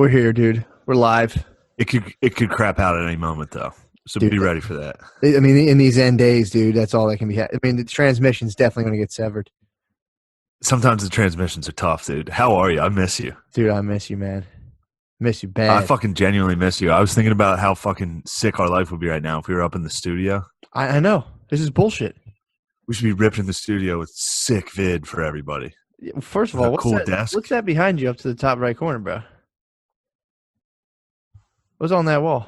We're here, dude. We're live. It could crap out at any moment though. So Dude, be ready for that. I mean, in these end days, dude, that's all that can be. I mean, the transmission's definitely going to get severed. Sometimes the transmissions are tough, dude. How are you? I miss you. Dude, I miss you, man. Miss you bad. I fucking genuinely miss you. I was thinking about how fucking sick our life would be right now if we were up in the studio. I know. This is bullshit. We should be ripped in the studio with sick vid for everybody. First of With all, a cool desk. what's that behind you up to the top right corner, bro? What's on that wall?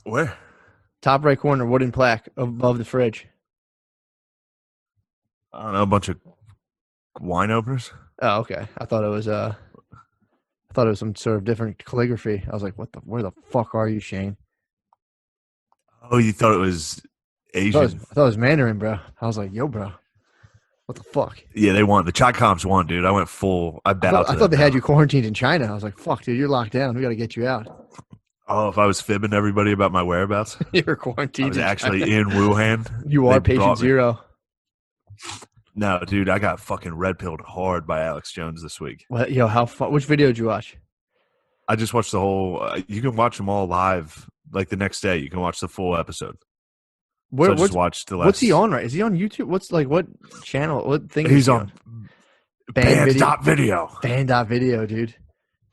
Where? Top right corner, wooden plaque above the fridge. I don't know, a bunch of wine openers. Oh, okay. I thought it was some sort of different calligraphy. I was like, where the fuck are you, Shane? Oh, you thought it was Asian? I thought it was Mandarin, bro. I was like, yo, bro. What the fuck? Yeah, they won. The Chai Comps won, dude. I went full. I thought they had you quarantined in China. I was like, fuck, dude, you're locked down. We got to get you out. Oh, if I was fibbing everybody about my whereabouts, You're quarantined. I was actually in Wuhan. You are patient zero. No, dude, I got fucking red pilled hard by Alex Jones this week. What? Yo, which video did you watch? I just watched the whole. You can watch them all live, like the next day. You can watch the full episode. Where, so I just watched the last. What's he on? Right? Is he on YouTube? What channel? What thing? He's on Band.video. Band.video, dude.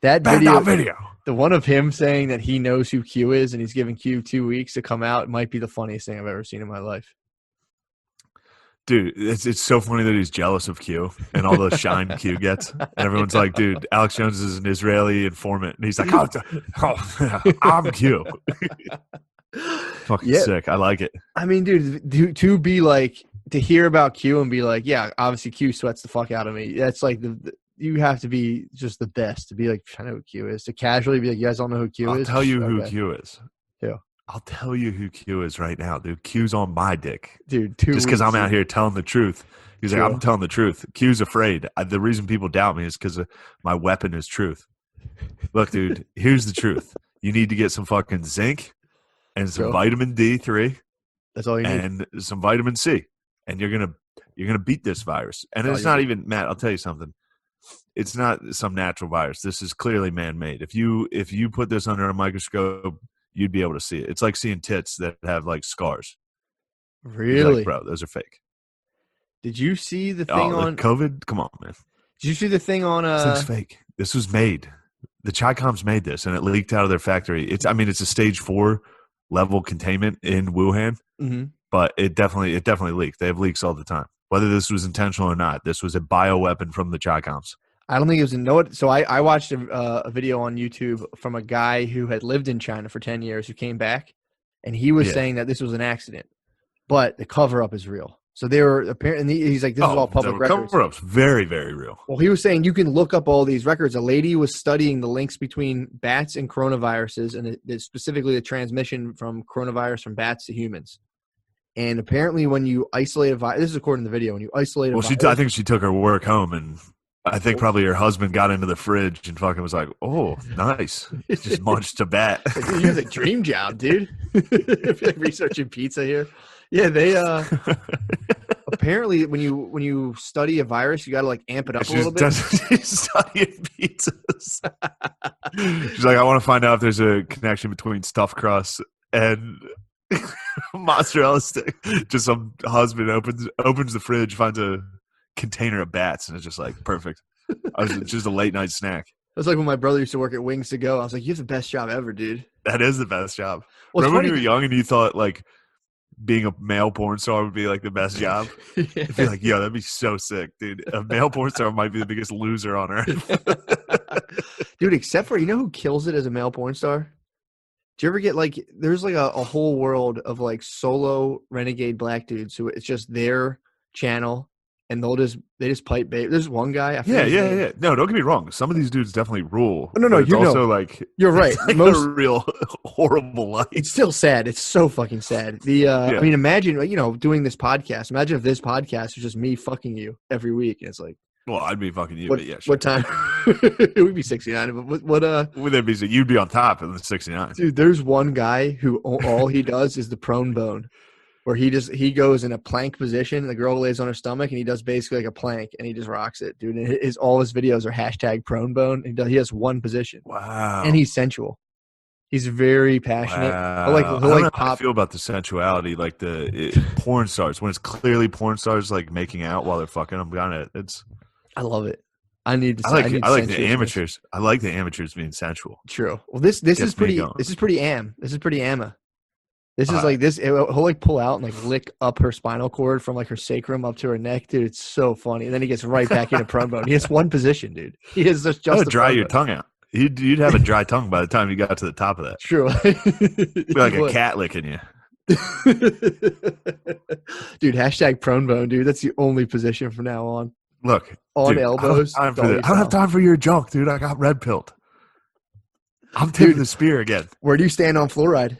That Band.video. The one of him saying that he knows who Q is and he's giving Q 2 weeks to come out might be the funniest thing I've ever seen in my life. Dude, it's so funny that he's jealous of Q and all the shine Q gets. And everyone's like, dude, Alex Jones is an Israeli informant. And he's like, I'm Q. Fucking sick. I like it. I mean, dude, to be like, to hear about Q and be like, yeah, obviously Q sweats the fuck out of me. That's like you have to be just the best to be like, I know who Q is. To casually be like, you guys don't know who Q is? I'll tell you who Q is. Yeah. I'll tell you who Q is right now, dude. Q's on my dick. Dude, just because I'm out here telling the truth. He's True. like, I'm telling the truth. Q's afraid. The reason people doubt me is because my weapon is truth. Look, dude, here's the truth. You need to get some fucking zinc and some vitamin D3. That's all you need. And some vitamin C. And you're gonna beat this virus. And it's not even, Matt, I'll tell you something. It's not some natural virus. This is clearly man-made. If you put this under a microscope, you'd be able to see it. It's like seeing tits that have like scars. Really? Like, bro, those are fake. Did you see the thing on COVID? Come on, man. Did you see the thing on This thing's fake. This was made. The Chai Comps made this and it leaked out of their factory. It's a stage 4 level containment in Wuhan. Mm-hmm. But it definitely leaked. They have leaks all the time. Whether this was intentional or not, this was a bioweapon from the Chai Comps. I don't think it was So I watched a video on YouTube from a guy who had lived in China for 10 years who came back, and he was saying that this was an accident, but the cover-up is real. So they were apparently, he's like, this is all public records. Cover-up's very, very real. Well, he was saying you can look up all these records. A lady was studying the links between bats and coronaviruses, and specifically the transmission from coronavirus from bats to humans. And apparently when you isolate a virus, this is according to the video, when you isolate a virus. I think she took her work home, and I think probably her husband got into the fridge and fucking was like, oh, nice. Just munched a bat. Dude, you have a dream job, dude. I feel like researching pizza here. Yeah, they apparently when you study a virus, you got to like amp it up a little bit. She's studying pizzas. She's like, I want to find out if there's a connection between stuffed crust and mozzarella stick. Just some husband opens the fridge, finds a container of bats, and it's just like perfect. It's just a late night snack. That's like when my brother used to work at Wings to Go. I was like, you have the best job ever, dude. That is the best job. Well, remember when you were young and you thought like being a male porn star would be like the best job? Yeah. I'd be like, yo, that'd be so sick, dude. A male porn star might be the biggest loser on earth. Dude, except for, you know who kills it as a male porn star? Do you ever get like, there's like a whole world of like solo renegade black dudes who it's just their channel and they just pipe babe. There's one guy. Yeah. No, don't get me wrong. Some of these dudes definitely rule. No, it's also like you're right. Like a real horrible life. It's still sad. It's so fucking sad. I mean, imagine doing this podcast. Imagine if this podcast was just me fucking you every week. And it's like, well, I'd be fucking you. But yeah, sure. What time? It would be 69. But what? Would that be? So you'd be on top of the 69. Dude, there's one guy who all he does is the prone bone. where he goes in a plank position, and the girl lays on her stomach, and he does basically like a plank, and he just rocks it, dude. And all his videos are hashtag prone bone. He has one position, and Wow. he's sensual. He's very passionate. Wow. He'll I don't like know how I pop. feel about the sensuality, like porn stars, when it's clearly porn stars like making out while they're fucking. I'm gonna. I love it. I need I like the sensuousness. amateurs. I like the amateurs being sensual. True. Well, this Gets is me pretty. going. This is pretty This is pretty Amma. This is All like right. this. He'll like pull out and like lick up her spinal cord from like her sacrum up to her neck, dude. It's so funny. And then he gets right back into prone bone. He has one position, dude. He is just That would the dry prone your bone. tongue out. You'd have a dry tongue by the time you got to the top of that. True. Be like a cat licking you. Dude, hashtag prone bone, dude. That's the only position from now on. Look, On dude, elbows. I don't have time for your junk, dude. I got red pilled. I'm tipping the spear again. Where do you stand on fluoride?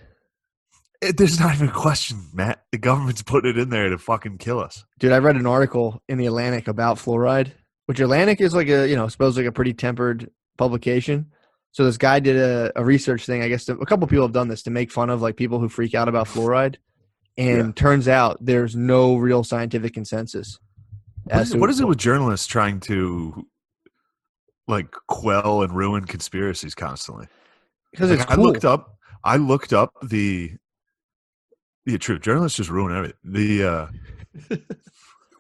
There's not even a question, Matt. The government's putting it in there to fucking kill us. Dude, I read an article in the Atlantic about fluoride, which Atlantic is like supposed like a pretty tempered publication. So this guy did a research thing. I guess a couple people have done this to make fun of like people who freak out about fluoride. And turns out there's no real scientific consensus. What is it with journalists trying to like quell and ruin conspiracies constantly? Because it's cool. I looked up the truth. Journalists just ruin everything.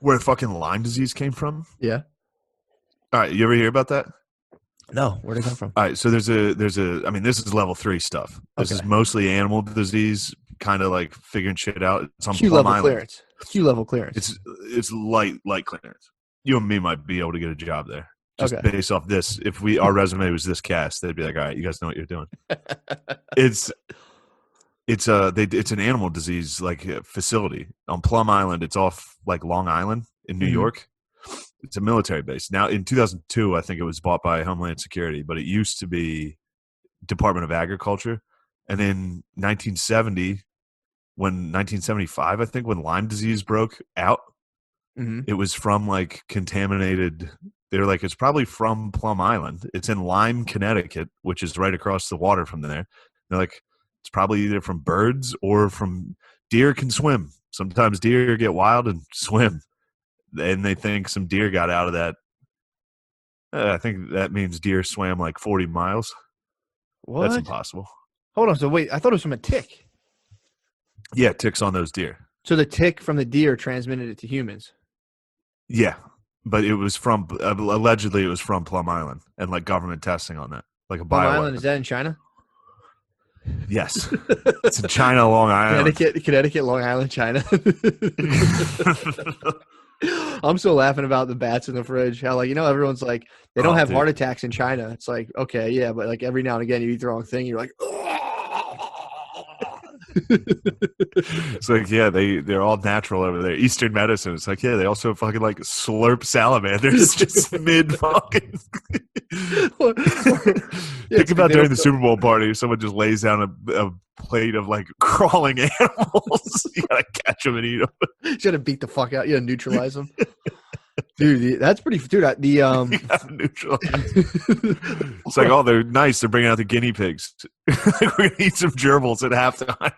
Where fucking Lyme disease came from. Yeah. All right, you ever hear about that? No, where'd it come from? All right, so there's a. I mean, this is level 3 stuff. This is mostly animal disease, kind of like figuring shit out. It's on Q Plum level Island. clearance. Q level clearance. It's light clearance. You and me might be able to get a job there. Just based off this. If our resume was this cast, they'd be like, all right, you guys know what you're doing. It's an animal disease like facility on Plum Island. It's off like Long Island in New York. It's a military base. Now in 2002, I think it was bought by Homeland Security, but it used to be Department of Agriculture. And in 1975, I think, when Lyme disease broke out, it was from like contaminated. They're like, it's probably from Plum Island. It's in Lyme, Connecticut, which is right across the water from there. They're like, it's probably either from birds or from deer can swim. Sometimes deer get wild and swim. And they think some deer got out of that. I think that means deer swam like 40 miles. What? That's impossible. Hold on. So wait, I thought it was from a tick. Yeah, ticks on those deer. So the tick from the deer transmitted it to humans. Yeah, but it was from allegedly it was from Plum Island and like government testing on that, like a Plum bioweapon. Island, is that in China? Yes, it's in China, Long Island, Connecticut, Long Island, China. I'm still laughing about the bats in the fridge. How everyone's like they don't have heart attacks in China. It's like, okay, yeah, but like every now and again you eat the wrong thing, you're like, it's like, yeah, they're all natural over there. Eastern medicine. It's like, yeah, they also fucking like slurp salamanders just mid fucking. Think about during the Super Bowl party, someone just lays down a plate of like crawling animals. You gotta catch them and eat them. You gotta beat the fuck out. You gotta neutralize them. Dude, that's pretty. Dude, you gotta neutralize. It's like, oh, they're nice. They're bringing out the guinea pigs. We're gonna eat some gerbils at halftime.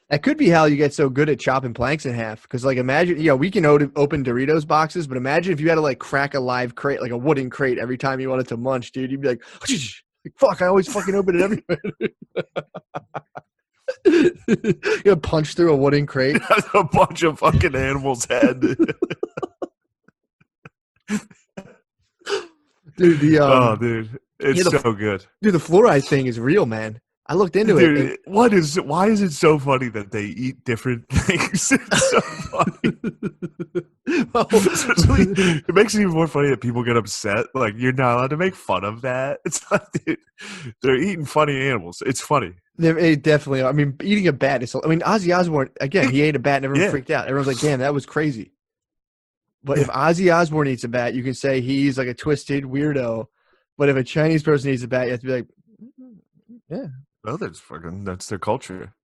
That could be how you get so good at chopping planks in half. Because like, imagine, we can open Doritos boxes, but imagine if you had to like crack a live crate, like a wooden crate, every time you wanted to munch, dude. You'd be like, fuck, I always fucking open it everywhere. You punch through a wooden crate. A bunch of fucking animals' head. Dude, dude, it's so good. Dude, the fluoride thing is real, man. I looked into it. Why is it so funny that they eat different things? It's so funny. It makes it even more funny that people get upset. Like, you're not allowed to make fun of that. It's like, dude, they're eating funny animals. It's funny. They definitely are. I mean, eating a bat is. I mean, Ozzy Osbourne, again, he ate a bat and everyone freaked out. Everyone's like, damn, that was crazy. But if Ozzy Osbourne eats a bat, you can say he's like a twisted weirdo. But if a Chinese person eats a bat, you have to be like, yeah. Well, that's their culture.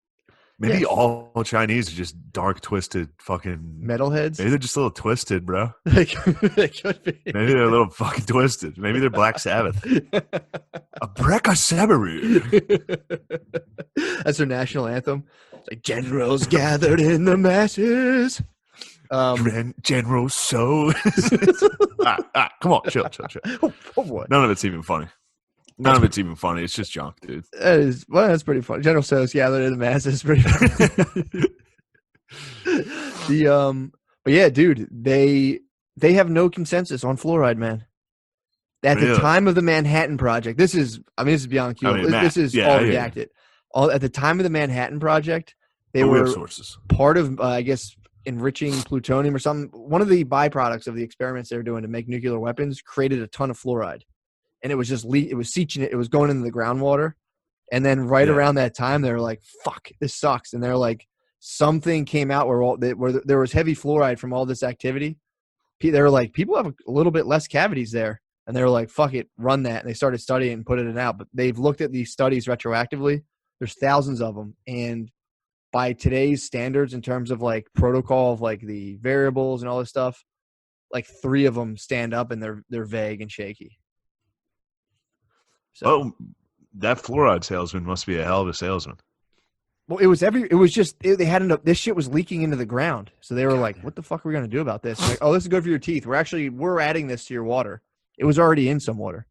Maybe all Chinese are just dark, twisted fucking metalheads. Maybe they're just a little twisted, bro. They could be. Maybe they're a little fucking twisted. Maybe they're Black Sabbath. A Breka Sabaru. That's their national anthem. Like generals gathered in the masses. General So. Come on, chill. Oh boy. None of it's even funny. It's just junk, dude. That's pretty funny. General So's gathered in the masses. Pretty funny. But yeah, dude, they have no consensus on fluoride, man. At the time of the Manhattan Project, this is beyond Q. This is all redacted. At the time of the Manhattan Project, they were sources. Part of, I guess, enriching plutonium or something. One of the byproducts of the experiments they were doing to make nuclear weapons created a ton of fluoride, and it was just it was seeping it was going into the groundwater, and then around that time they were like, "Fuck, this sucks," and they're like, something came out where there was heavy fluoride from all this activity. They were like, people have a little bit less cavities there. And they were like, fuck it, run that. And they started studying and putting it out. But they've looked at these studies retroactively. There's thousands of them. And by today's standards, in terms of like protocol of like the variables and all this stuff, like 3 of them stand up and they're vague and shaky. So that fluoride salesman must be a hell of a salesman. Well, they had this shit was leaking into the ground. So they were like, what the fuck are we going to do about this? Like, oh, this is good for your teeth. We're adding this to your water. It was already in some water.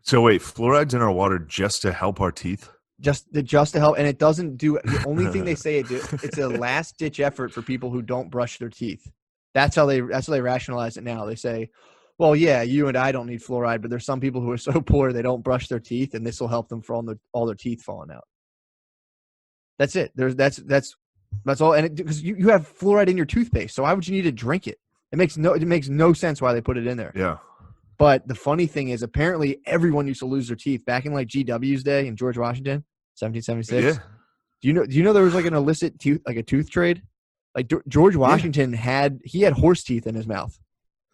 So wait, fluoride's in our water just to help our teeth? Just to help, and it doesn't do. The only thing they say it's a last ditch effort for people who don't brush their teeth. That's how they rationalize it now. They say, well, yeah, you and I don't need fluoride, but there's some people who are so poor they don't brush their teeth, and this will help them for all their teeth falling out. That's it. That's all, and because you have fluoride in your toothpaste, so why would you need to drink it? It makes no sense why they put it in there. Yeah. But the funny thing is, apparently everyone used to lose their teeth back in like GW's day in George Washington, 1776. Yeah. Do you know there was like an illicit tooth trade? Like George Washington had horse teeth in his mouth.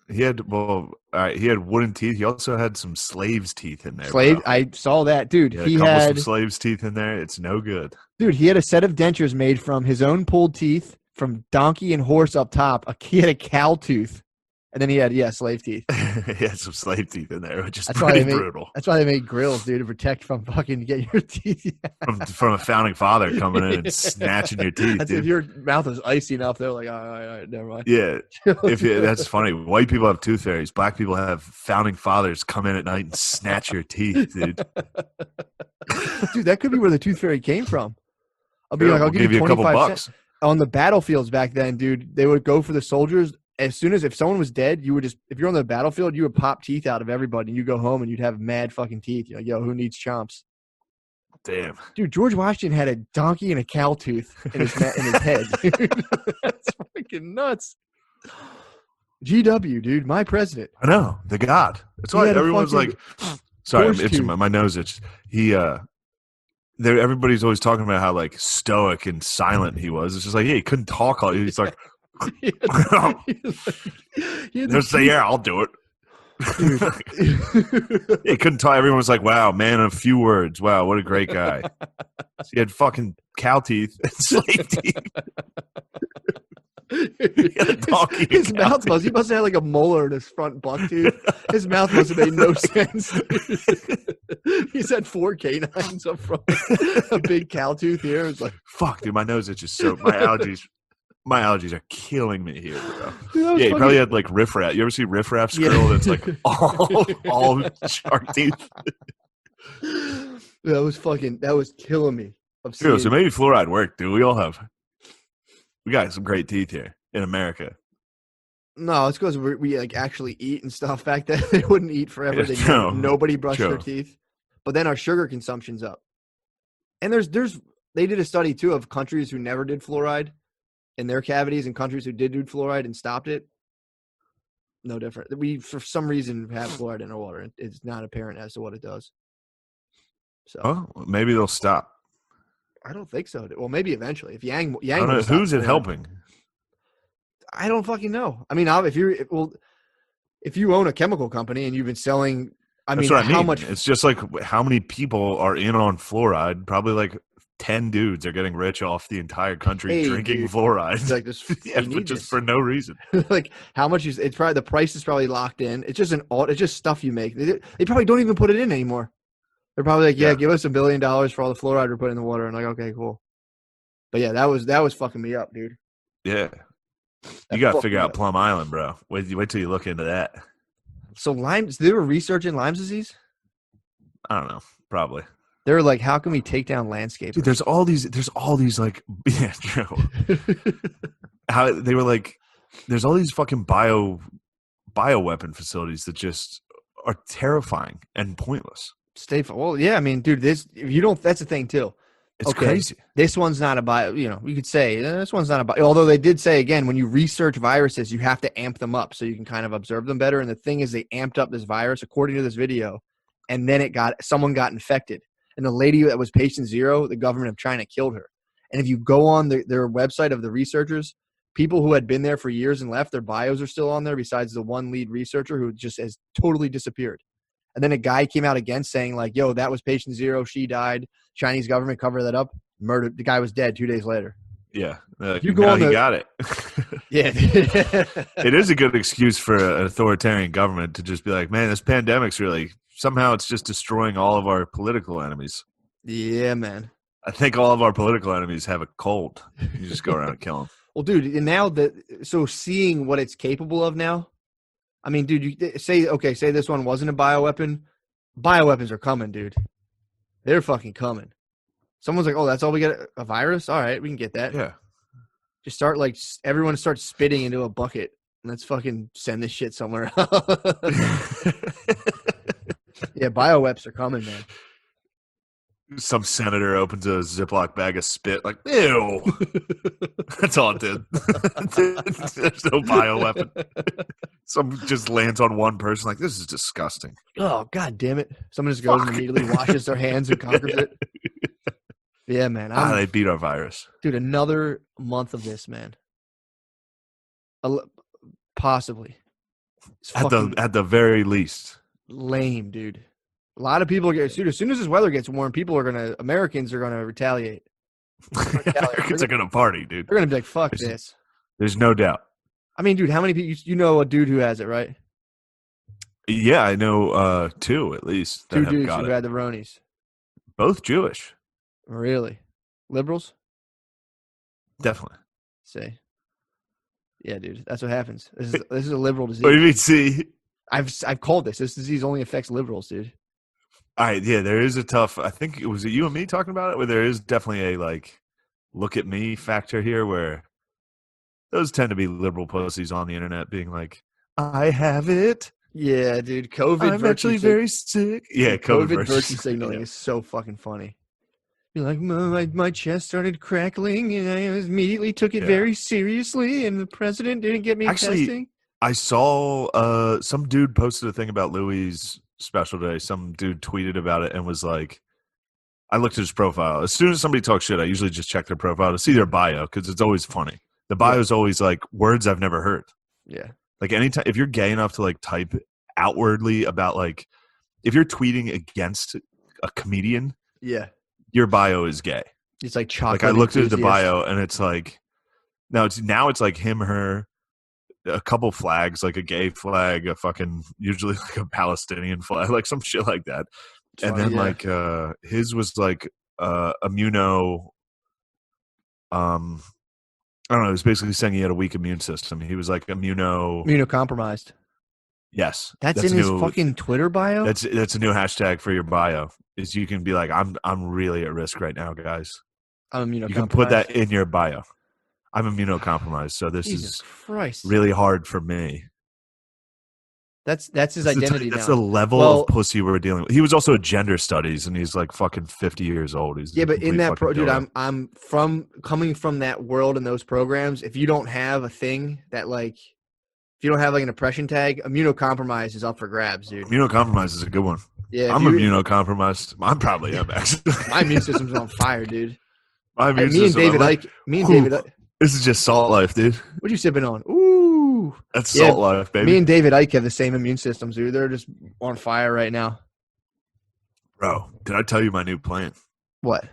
He had wooden teeth. He also had some slaves' teeth in there. I saw that, dude. He had some slaves' teeth in there. It's no good, dude. He had a set of dentures made from his own pulled teeth from donkey and horse up top. He had a cow tooth. And then he had, slave teeth. He had some slave teeth in there, which is pretty brutal. That's why they made grills, dude, to protect from fucking get your teeth. from a founding father coming in and snatching your teeth, dude. If your mouth is icy enough, they're like, all right, never mind. Yeah, that's funny. White people have tooth fairies. Black people have founding fathers come in at night and snatch your teeth, dude. Dude, that could be where the tooth fairy came from. I'll give you a couple bucks. On the battlefields back then, dude, they would go for the soldiers. As soon as if someone was dead, you would if you're on the battlefield, you would pop teeth out of everybody, and you go home and you'd have mad fucking teeth. You're like, yo, who needs chomps? Damn, dude, George Washington had a donkey and a cow tooth in his head. Dude. That's fucking nuts. GW, dude, my president. I know, the god. That's why everyone's like, sorry, I'm itching. My nose itches. Everybody's always talking about how like stoic and silent he was. It's just like, he couldn't talk all. He's like. They'll say, yeah, I'll do it. He couldn't talk. Everyone was like, wow, man, a few words. Wow, what a great guy. He had fucking cow teeth and slave teeth. His mouth he must have had like a molar in his front buck tooth. His mouth must have made no sense. He's had 4 canines up front, a big cow tooth here. It's like, fuck, dude, my nose itches so my allergies are killing me here, bro. Dude, he probably had like riffraff. You ever see riffraff's girl that's like all shark teeth? That was killing me. Dude, so maybe fluoride worked, dude. We got some great teeth here in America. No, it's because we like actually eat and stuff. Back then, they wouldn't eat forever. Nobody brushed their teeth. But then our sugar consumption's up. And they did a study too of countries who never did fluoride in their cavities and countries who did do fluoride and stopped it. No different. We, for some reason, have fluoride in our water. It's not apparent as to what it does. So maybe they'll stop. I don't think so. Well, maybe eventually. If Yang who's it helping? I don't fucking know. I mean, if you own a chemical company and you've been selling, how much? It's just like how many people are in on fluoride? Probably like 10 dudes are getting rich off the entire country drinking fluoride. It's like this, just for no reason. Like how much it's probably the price is probably locked in. It's just it's just stuff you make. They probably don't even put it in anymore. They're probably like, give us $1 billion for all the fluoride we're putting in the water. And like, okay, cool. But yeah, that was fucking me up, dude. Yeah. That You got to fucked figure me out up. Plum Island, bro. Wait till you look into that. So they were researching Lyme's disease. I don't know. Probably. They were like, how can we take down Dude, landscapers? there's all these like, yeah, true. How they were like, there's all these fucking bioweapon facilities that just are terrifying and pointless. Well, yeah, I mean, dude, if you don't, that's the thing too. It's Okay, crazy. this one's not a bio. You know, you could say this one's not a bio. Although they did say again, when you research viruses, you have to amp them up so you can kind of observe them better. And the thing is, they amped up this virus according to this video, and then someone got infected, and the lady that was patient zero, the government of China killed her. And if you go on their website of the researchers, people who had been there for years and left, their bios are still on there. Besides the one lead researcher who just has totally disappeared. And then a guy came out again saying like, yo, that was patient zero. She died. Chinese government covered that up. Murdered. The guy was dead 2 days later. Yeah. You go on he got it. Yeah. It is a good excuse for an authoritarian government to just be like, man, this pandemic's really, somehow it's just destroying all of our political enemies. Yeah, man. I think all of our political enemies have a cold. You just go around and kill them. Well, dude, and now so seeing what it's capable of now, I mean, dude, you say this one wasn't a bioweapon. Bioweapons are coming, dude. They're fucking coming. Someone's like, oh, that's all we get? A virus? All right, we can get that. Yeah. Just start like everyone starts spitting into a bucket. Let's fucking send this shit somewhere else. Yeah, bioweapons are coming, man. Some senator opens a Ziploc bag of spit, like, ew. That's all it did. There's no bioweapon. Some just lands on one person, like, this is disgusting. Oh, god damn it. Someone just goes and immediately washes their hands and conquers it. Yeah, man. They beat our virus. Dude, another month of this, man. Possibly. At the very least. Lame, dude. A lot of people as soon as this weather gets warm, Americans are gonna retaliate. Americans are gonna party, dude. They're gonna be like, fuck this. There's no doubt. I mean, dude, how many people you know a dude who has it, right? Yeah, I know 2 at least. Two dudes who had the Ronies. Both Jewish. Really? Liberals? Definitely. See. Yeah, dude. That's what happens. This is a liberal disease. What do you mean, see? I've called this. This disease only affects liberals, dude. All right, yeah, there is a tough. I think it was you and me talking about it, where there is definitely a like, look at me factor here, where those tend to be liberal pussies on the internet being like, I have it. Yeah, dude. COVID. I'm actually very sick. Yeah, COVID virtue signaling is so fucking funny. You're like, my chest started crackling, and I immediately took it very seriously, and the president didn't get me testing. I saw some dude posted a thing about Louis' special today. Some dude tweeted about it and was like, I looked at his profile. As soon as somebody talks shit, I usually just check their profile to see their bio because it's always funny. The bio is always like words I've never heard. Yeah. Like anytime, if you're gay enough to like type outwardly about like, if you're tweeting against a comedian, your bio is gay. It's like chocolate. Like I looked at the bio and it's like, now it's like him, her, a couple flags, like a gay flag, a fucking usually like a Palestinian flag, like some shit like that. And then like his was like immuno. I don't know. It was basically saying he had a weak immune system. He was like immunocompromised. Yes, that's in his fucking Twitter bio. That's a new hashtag for your bio. Is you can be like, I'm really at risk right now, guys. I'm immunocompromised. You can put that in your bio. I'm immunocompromised, so this is Christ. really hard for me. That's his identity. That's the level of pussy we're dealing with. He was also a gender studies, and he's like fucking 50 years old. He's but in that dude, I'm coming from that world and those programs. If you don't have a thing that like, if you don't have like an oppression tag, immunocompromised is up for grabs, dude. Immunocompromised is a good one. Yeah, I'm immunocompromised. I'm probably am actually. My immune system's on fire, dude. Me and David Icke. This is just salt life, dude. What you sipping on? Ooh. That's salt life, baby. Me and David Icke have the same immune systems, dude. They're just on fire right now. Bro, did I tell you my new plan? What?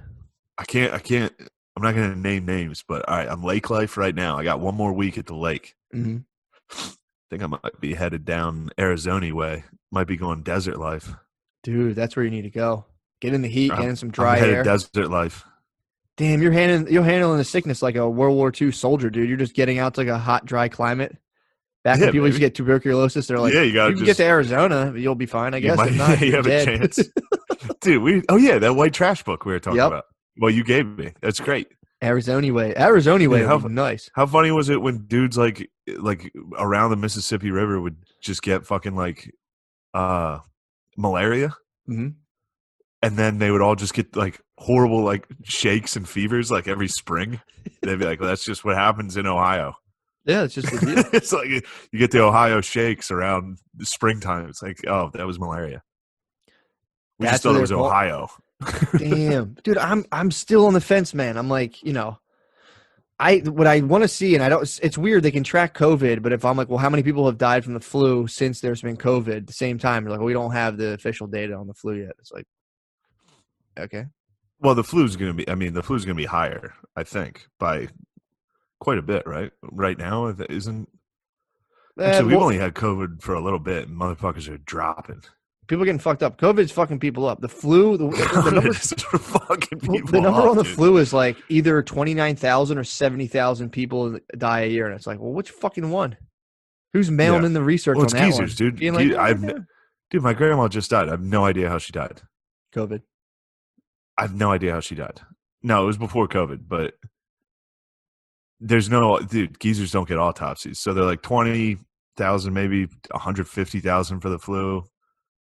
I can't. I'm not going to name names, but all right, I'm lake life right now. I got one more week at the lake. Mm-hmm. I think I might be headed down Arizona way. Might be going desert life. Dude, that's where you need to go. Get in the heat, get in some dry I'm headed air. Desert life. Damn, you're handling the sickness like a World War II soldier, dude. You're just getting out to like a hot, dry climate. Back when Yeah, people used to baby. get tuberculosis, they're like, Yeah, you gotta you can get just to Arizona, you'll be fine, I you guess. might If not, you you're have a dead. chance, dude. Oh yeah, that white trash book we were talking Yep. about. Well, you gave me. That's great. Arizona way Dude, would be nice. how funny was it when dudes like around the Mississippi River would just get fucking like malaria, Hmm. and then they would all just get like horrible like shakes and fevers like every spring. They'd be like, well, that's just what happens in Ohio. Yeah, it's just the deal. It's like you get the Ohio shakes around the springtime. It's like, oh, that was malaria. We That's just thought what it was they're called. Ohio. Damn, dude, I'm still on the fence, man. I'm like, what I want to see, and I don't. It's weird they can track COVID, but if I'm like, well, how many people have died from the flu since there's been COVID? At the same time, they're like, well, we don't have the official data on the flu yet. It's like, okay, Well, the flu's going to be. I mean, the flu's going to be higher. I think by quite a bit, right? Right now, isn't. Actually, we've well, only had COVID for a little bit, and motherfuckers are dropping. people are getting fucked up. COVID's fucking people up. The flu, the number, Fucking people the number up, on the dude. flu is like either 29,000 or 70,000 people die a year, and it's like, well, which fucking one? Who's mailing in the research Well, on it's that geezers, one? dude. Being like, Dude, my grandma just died. I have no idea how she died. COVID. I have no idea how she died. No, it was before COVID, but there's no dude. Geezers don't get autopsies, so they're like 20,000, maybe 150,000 for the flu.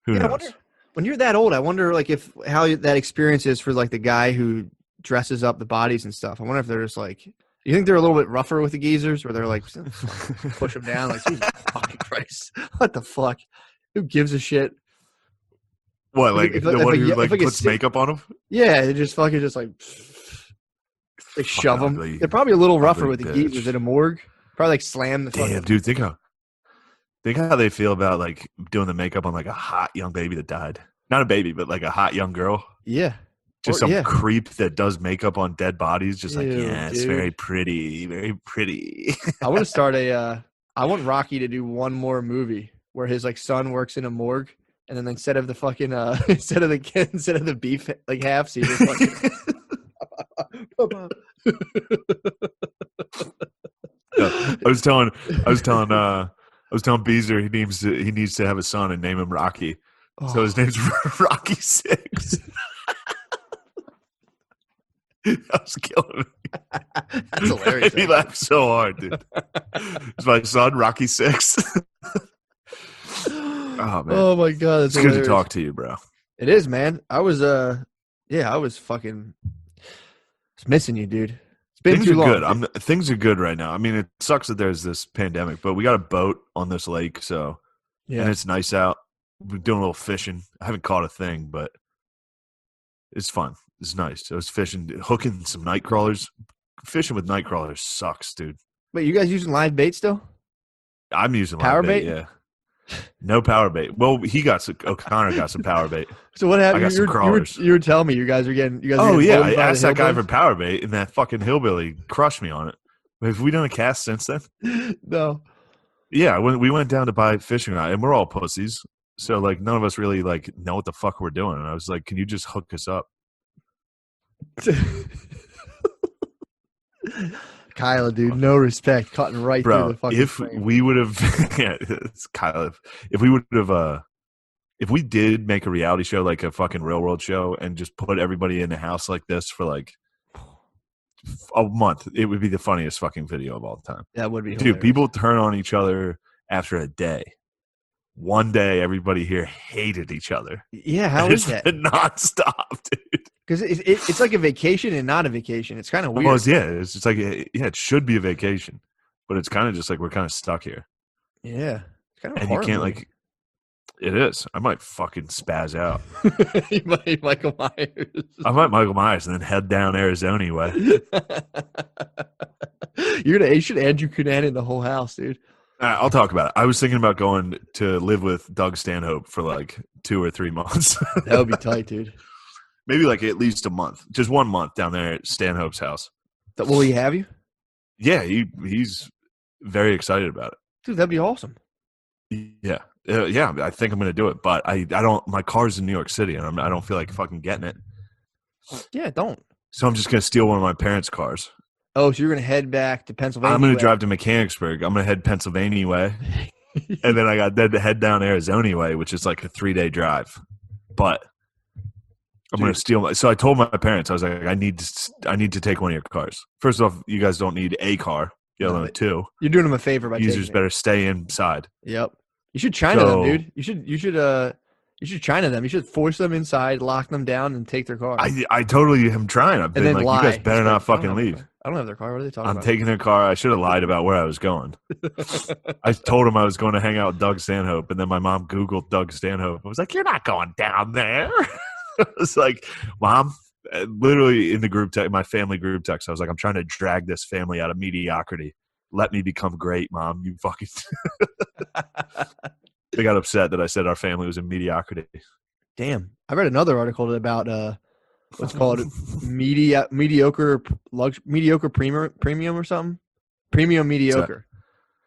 Who knows? I wonder, when you're that old, I wonder like if how that experience is for like the guy who dresses up the bodies and stuff. I wonder if they're just like, you think they're a little bit rougher with the geezers, where they're like push them down, like Jesus fucking Christ, what the fuck? Who gives a shit? What, like If the if one a- who if like I get puts sick- makeup on him? Yeah, they just fucking just like they shove them. ugly- They're probably a little rougher ugly with the bitch. geezers in a morgue. Probably like slam the Damn, fucking. dude, think how they feel about like doing the makeup on like a hot young baby that died. Not a baby, but like a hot young girl. Yeah. Just Or- some yeah. creep that does makeup on dead bodies. Just like, Ew, yeah, it's dude. very pretty, very pretty. I want to start I want Rocky to do one more movie where his like son works in a morgue, and then instead of the fucking instead of the beef like halves, he just fucking. I was telling Beezer he needs to have a son and name him Rocky. So his name's Rocky 6. That was killing me. That's hilarious. He laughed so hard, dude. It's my son, Rocky 6. Oh man. Oh my god, that's It's good hilarious. to talk to you, bro. It is, man. I was fucking missing you, dude. It's been Things too are long. good. Things are good right now. I mean, it sucks that there's this pandemic, but we got a boat on this lake, so and Yeah. it's nice out. We're doing a little fishing. I haven't caught a thing, but it's fun. It's nice. I was fishing, hooking some night crawlers. Fishing with night crawlers sucks, dude. Wait, you guys using live bait still? I'm using Power live bait, bait? yeah. No power bait. Well, O'Connor got some power bait. So what happened? I got some crawlers. You were telling me you guys are getting. Oh yeah, I boned by the asked that guy for hillbillies? power bait, and that fucking hillbilly crushed me on it. Have we done a cast since then? No. Yeah, we went down to buy fishing rod, and we're all pussies. So like none of us really like know what the fuck we're doing. And I was like, "Can you just hook us up?" Kyla, dude, no respect, cutting right through Bro, the fucking if frame. we would have, yeah, it's Kyle. If we would have, if we did make a reality show like a fucking real world show and just put everybody in a house like this for like a month, it would be the funniest fucking video of all time. That would be Dude, hilarious. people turn on each other after a day. One day, everybody here hated each other. Yeah, how It's is that? been nonstop, dude. Because it's like a vacation and not a vacation. It's kind of weird. Well, it's just like, yeah, it should be a vacation, but it's kind of just like we're kind of stuck here. Yeah, it's kind of And you can't like, it is. I might fucking spaz out. you might Michael Myers. I might Michael Myers and then head down Arizona way. You should Andrew Cunanan in the whole house, dude. I'll talk about it. I was thinking about going to live with Doug Stanhope for like 2 or 3 months. That would be tight, dude. Maybe like at least a month. Just 1 month down there at Stanhope's house. Will he have you? Yeah, he's very excited about Dude, that'd be awesome. it. Yeah. Yeah, I think I'm going to do it. But I don't – my car's in New York City, and I don't feel like fucking getting it. Yeah, don't. So I'm just going to steal one of my parents' cars. Oh, so you're gonna head back to Pennsylvania? I'm going to drive to Mechanicsburg. I'm going to head Pennsylvania way. And then I got then to head down Arizona way, which is like a 3-day drive. But I'm going to steal. So I told my parents, I was like, I need to take one of your cars. First off, you guys don't need a car. You only have 2. You're doing them a favor by users better stay inside. Yep. You should China them, dude. You should China them. You should force them inside, lock them down, and take their car. I totally am trying. I've been like, lie. You guys better not fucking leave. I don't have their car. What are they talking about? I'm taking their car. I should have lied about where I was going. I told him I was going to hang out with Doug Stanhope, and then my mom Googled Doug Stanhope. I was like, you're not going down there. I was like, Mom, literally in the group text, my family group text, I was like, I'm trying to drag this family out of mediocrity. Let me become great, Mom. You fucking. They got upset that I said our family was in mediocrity. Damn. I read another article about what's called mediocre premium or something. Premium mediocre.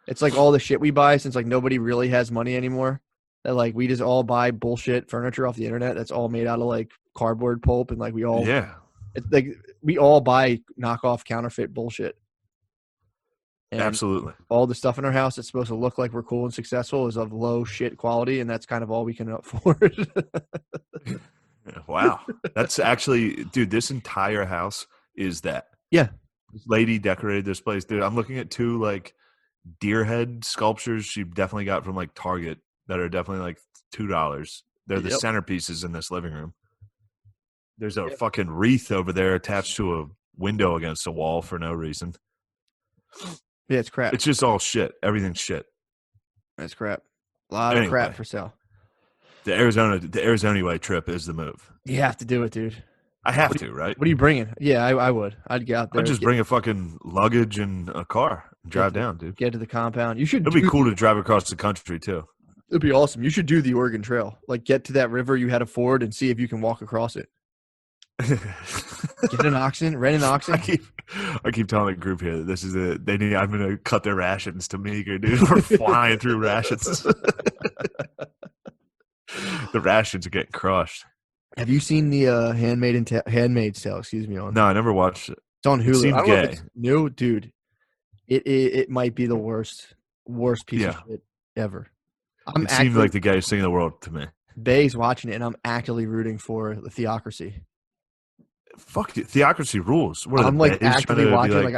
It's like all the shit we buy since like nobody really has money anymore. That like we just all buy bullshit furniture off the internet that's all made out of like cardboard pulp and like we all it's like we all buy knockoff counterfeit bullshit. And absolutely. All the stuff in our house that's supposed to look like we're cool and successful is of low shit quality, and that's kind of all we can afford. Wow. That's actually, dude, this entire house is that. Yeah. This lady decorated this place. Dude, I'm looking at 2 like deer head sculptures she definitely got from like Target that are definitely like $2. They're the centerpieces in this living room. There's a fucking wreath over there attached to a window against a wall for no reason. Yeah, it's crap. It's just all shit. Everything's shit. That's crap. A lot of crap for sale. The Arizona way trip is the move. You have to do it, dude. I have to, right? What are you bringing? Yeah, I would. I'd get out there. I'd just bring a fucking luggage and a car and drive down, dude. Get to the compound. You should. It'd be cool to drive across the country too. It'd be awesome. You should do the Oregon Trail. Like, get to that river you had to ford and see if you can walk across it. Get an oxen, rent an oxen. I keep telling the group here that this is I'm going to cut their rations to meager, dude. We're flying through rations. The rations are getting crushed. Have you seen the Handmaid's Tale? Excuse me. No, I never watched it. It's on Hulu. It seems gay. No, dude. It might be the worst piece of shit ever. It seems like the gayest thing in the world to me. Bay's watching it, and I'm actively rooting for the Theocracy. Fuck it. Theocracy rules. What are I'm like actively watching.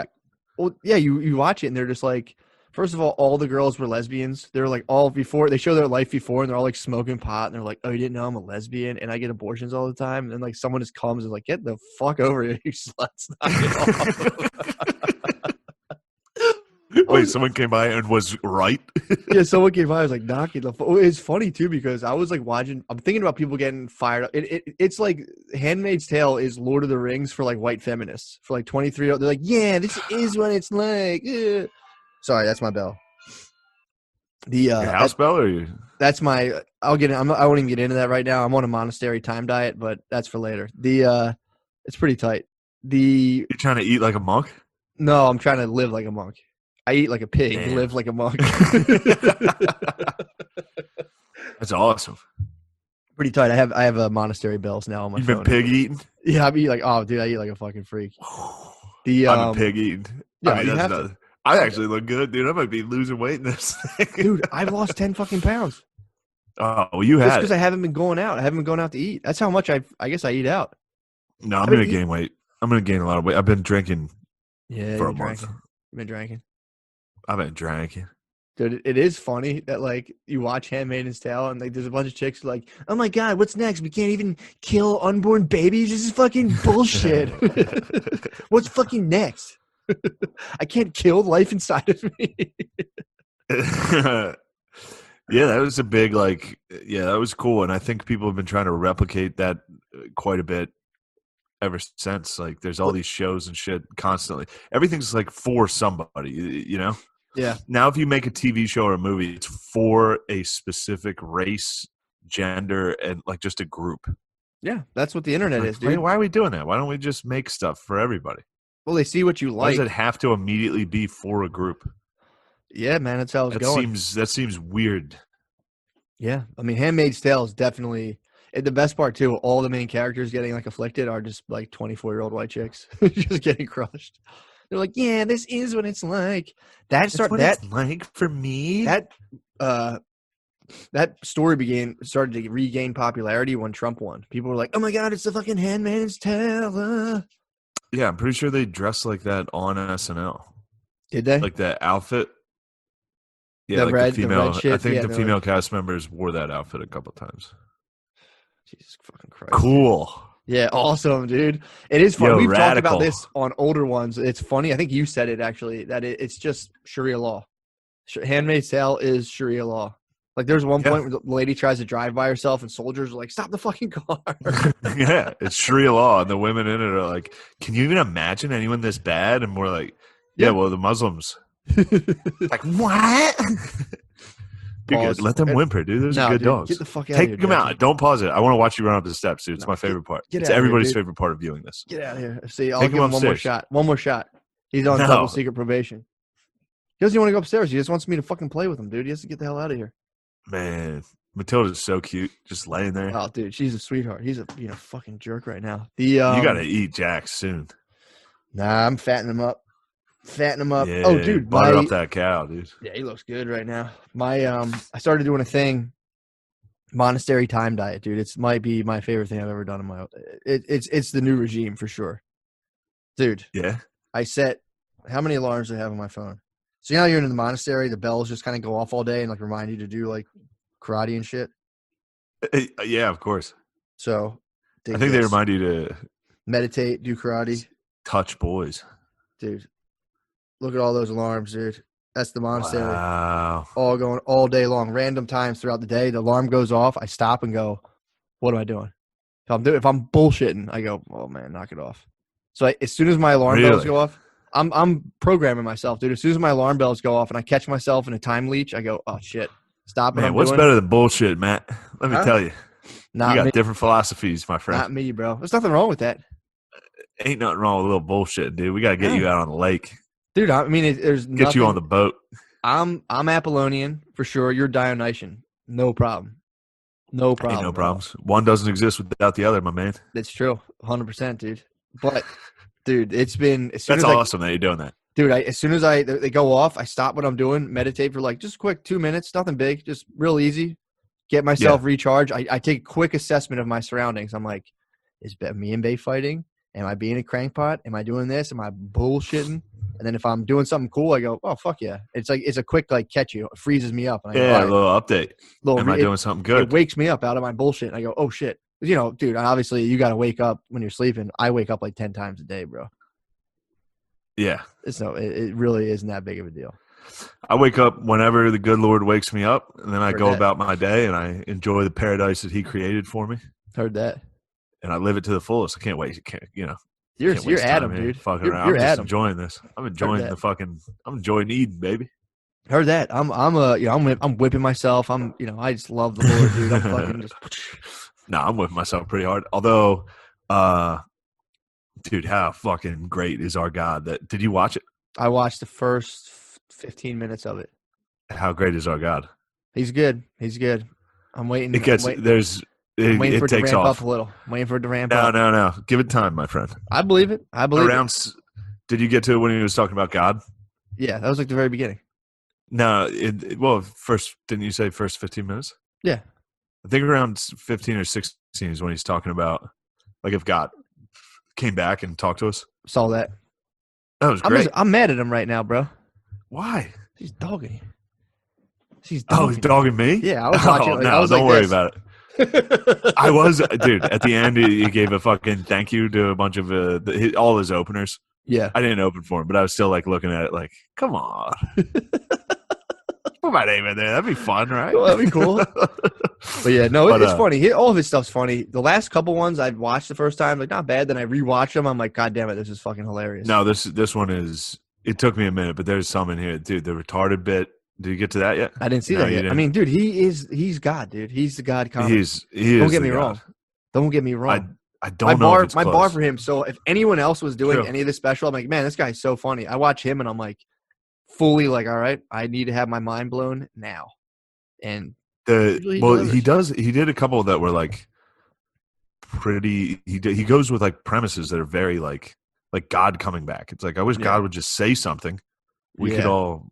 You watch it, and they're just like, first of all the girls were lesbians. They're like all before they show their life before, and they're all like smoking pot, and they're like, "Oh, you didn't know I'm a lesbian, and I get abortions all the time." And then like someone just comes and like, "Get the fuck over here, you sluts!" Wait, someone came by and was right? Yeah, someone came by. I was like, knocking the. It's funny too because I was like watching. I'm thinking about people getting fired up. It's like Handmaid's Tale is Lord of the Rings for like white feminists for like 23. They're like, yeah, this is what it's like. Yeah. Sorry, that's my bell. Your house bell, or you? That's my. I'll get. I won't even get into that right now. I'm on a monastery time diet, but that's for later. It's pretty tight. You're trying to eat like a monk? No, I'm trying to live like a monk. I eat like a pig, live like a monk. That's awesome. Pretty tight. I have a monastery bells now on my phone. You've been pig eating? Yeah, I eat like dude, I eat like a fucking freak. I'm a pig eating. Yeah, I mean, that's another. I actually look good, dude. I might be losing weight in this thing. Dude, I've lost 10 fucking pounds. Oh, well, you have. Just because I haven't been going out. I haven't been going out to eat. That's how much I guess I eat out. No, I'm going to gain weight. I'm going to gain a lot of weight. I've been drinking for a month. You've been drinking? I've been drinking. Dude, it is funny that, like, you watch Handmaid's Tale and, like, there's a bunch of chicks like, oh, my God, what's next? We can't even kill unborn babies? This is fucking bullshit. What's fucking next? I can't kill life inside of me. Yeah, that was a big, that was cool. And I think people have been trying to replicate that quite a bit ever since. Like, there's all these shows and shit constantly. Everything's, like, for somebody, you know? Yeah. Now, if you make a TV show or a movie, it's for a specific race, gender, and, like, just a group. Yeah, that's what the internet is, dude. Why are we doing that? Why don't we just make stuff for everybody? Well, they see what you like. Why does it have to immediately be for a group? Yeah, man, that's how it's going. That seems weird. Yeah, I mean, Handmaid's Tale is definitely And the best part too, all the main characters getting like afflicted are just like 24-year-old white chicks just getting crushed. They're like, yeah, this is what it's like. It's like for me. That story started to regain popularity when Trump won. People were like, "Oh my God, it's the fucking Handmaid's Tale." Yeah, I'm pretty sure they dressed like that on SNL. Did they? Like that outfit. Yeah, The like red, the female. the red shit? I think Yeah, the they're female like, cast members wore that outfit a couple times. Jesus fucking Christ. Cool. Yeah, awesome, dude. It is fun. Yo, We've talked radical. about this on older ones. It's funny. I think you said it actually, that it's just Sharia law. Handmaid's Tale is Sharia law. Like there's one point where the lady tries to drive by herself and soldiers are like, stop the fucking car. Yeah, it's Sharia law. And the women in it are like, can you even imagine anyone this bad? And we're like, yeah, well, the Muslims. Like, what? You're good. Let them whimper, dude. Those are good dogs. Get the fuck out of here. Take them out. Don't pause it. I want to watch you run up the steps, dude. It's my favorite part. It's everybody's favorite part of viewing this. Get out of here. See, I'll give him one more shot. One more shot. He's on double secret probation. He doesn't even want to go upstairs. He just wants me to fucking play with him, dude. He has to get the hell out of here. Man, Matilda's so cute, just laying there. Oh, dude, she's a sweetheart. He's being a fucking jerk right now. You got to eat Jack soon. Nah, I'm fattening him up. Yeah, oh, dude, butter up that cow, dude. Yeah, he looks good right now. I started doing a thing, monastery time diet, dude. It might be my favorite thing I've ever done in my. It's the new regime for sure, dude. Yeah. I set how many alarms do I have on my phone? So you know, you're in the monastery, the bells just kind of go off all day and like remind you to do like karate and shit. Yeah, of course. So I think they remind you to meditate, do karate, touch boys, dude. Look at all those alarms, dude. That's the monastery. Wow. All going all day long, random times throughout the day. The alarm goes off. I stop and go, what am I doing? If I'm bullshitting, I go, oh man, knock it off. So as soon as my alarm bells go off, I'm programming myself, dude. As soon as my alarm bells go off and I catch myself in a time leech, I go, oh shit, stop. Man, what's better than bullshit, Matt? Let me tell you. You got different philosophies, my friend. Not me, bro. There's nothing wrong with that. Ain't nothing wrong with a little bullshit, dude. We got to get you out on the lake. Dude, I mean, there's nothing. Get you on the boat. I'm Apollonian for sure. You're Dionysian. No problem. No problem. Ain't no problems. One doesn't exist without the other, my man. That's true. 100%, dude. But, dude, it's been. That's awesome that you're doing that. Dude, as soon as they go off, I stop what I'm doing, meditate for like just a quick 2 minutes, nothing big, just real easy. Get myself recharged. I take a quick assessment of my surroundings. I'm like, is me and Bay fighting? Am I being a crankpot? Am I doing this? Am I bullshitting? And then if I'm doing something cool, I go, oh, fuck yeah. It's a quick, like, catch you. It freezes me up. And I go, a little update. Am I doing something good? It wakes me up out of my bullshit. And I go, oh, shit. You know, dude, obviously you got to wake up when you're sleeping. I wake up like 10 times a day, bro. Yeah. So it really isn't that big of a deal. I wake up whenever the good Lord wakes me up, and then I go about my day, and I enjoy the paradise that he created for me. Heard that. And I live it to the fullest. I can't wait. You're Adam, dude. Fucking you're around. I'm just Adam. enjoying this. I'm enjoying I'm enjoying Eden, baby. Heard that. I'm whipping myself. I just love the Lord, dude. I'm fucking just. No, I'm whipping myself pretty hard. Although, dude, how fucking great is our God? Did you watch it? I watched the first 15 minutes of it. How great is our God? He's good. I'm waiting. It takes to ramp off up a little. I'm waiting for it to ramp up. No. Give it time, my friend. I believe it. Did you get to it when he was talking about God? Yeah, that was like the very beginning. No, first, didn't you say first 15 minutes? Yeah. I think around 15 or 16 is when he's talking about, like, if God came back and talked to us. Saw that. That was great. I'm mad at him right now, bro. Why? He's dogging. He's dogging me? Yeah, I was watching. Don't worry about it. I was, dude. At the end, he gave a fucking thank you to a bunch of all his openers. Yeah, I didn't open for him, but I was still like looking at it, like, come on, put my name in there. That'd be fun, right? Well, that'd be cool. But yeah, no, it's funny. All of his stuff's funny. The last couple ones I'd watched the first time, like not bad. Then I rewatched them. I'm like, God damn it, this is fucking hilarious. No, this one is. It took me a minute, but there's some in here, dude. The retarded bit. Did you get to that yet? I didn't see that yet. I mean, dude, he's God, dude. He's the God comic. Don't get me wrong. Don't get me wrong. I don't know. My bar for him. So if anyone else was doing any of this special, I'm like, man, this guy's so funny. I watch him and I'm like, fully like, all right, I need to have my mind blown now. And he did a couple that were like pretty. He goes with like premises that are very like God coming back. It's like I wish God would just say something. We could all.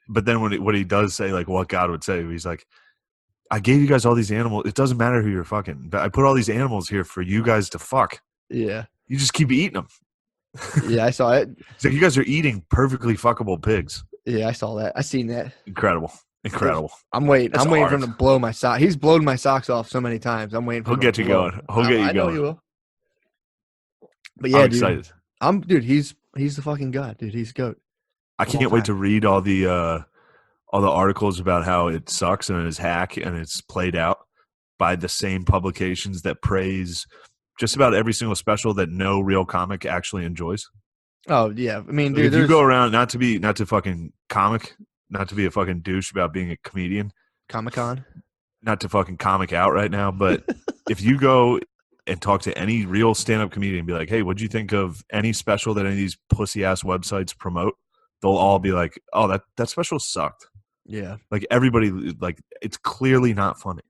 But then what he does say, like what God would say, he's like, I gave you guys all these animals. It doesn't matter who you're fucking. But I put all these animals here for you guys to fuck. Yeah. You just keep eating them. Yeah, I saw it. It's like you guys are eating perfectly fuckable pigs. Yeah, I saw that. I seen that. Incredible. I'm waiting. That's I'm waiting art. for him to blow my sock. He's blown my socks off so many times. I'm waiting for him. He'll get you going. I know he will. But yeah, I'm dude. excited. He's the fucking god, dude. He's goat. I can't wait to read all the articles about how it sucks and it's hack and it's played out by the same publications that praise just about every single special that no real comic actually enjoys. Oh yeah, I mean, dude, if you go around not to be a fucking douche about being a comedian, Comic-Con, not to fucking comic out right now, but if you go and talk to any real stand-up comedian and be like, hey, what'd you think of any special that any of these pussy-ass websites promote? They'll all be like, oh, that special sucked. Yeah. Like everybody, like it's clearly not funny.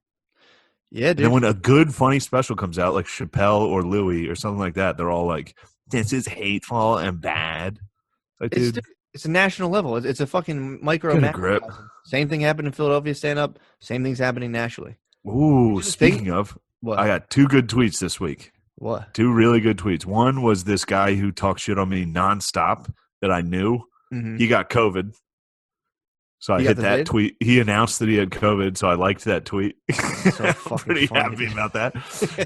Yeah, dude. And then when a good funny special comes out, like Chappelle or Louis or something like that, they're all like, this is hateful and bad. Like, dude, it's a national level. It's a fucking micro grip. Same thing happened in Philadelphia stand-up. Same thing's happening nationally. Ooh, speaking of, what? I got 2 good tweets this week. What? 2 really good tweets. One was this guy who talked shit on me nonstop that I knew. Mm-hmm. He got COVID. So I hit that tweet. He announced that he had COVID, so I liked that tweet. So pretty happy about that.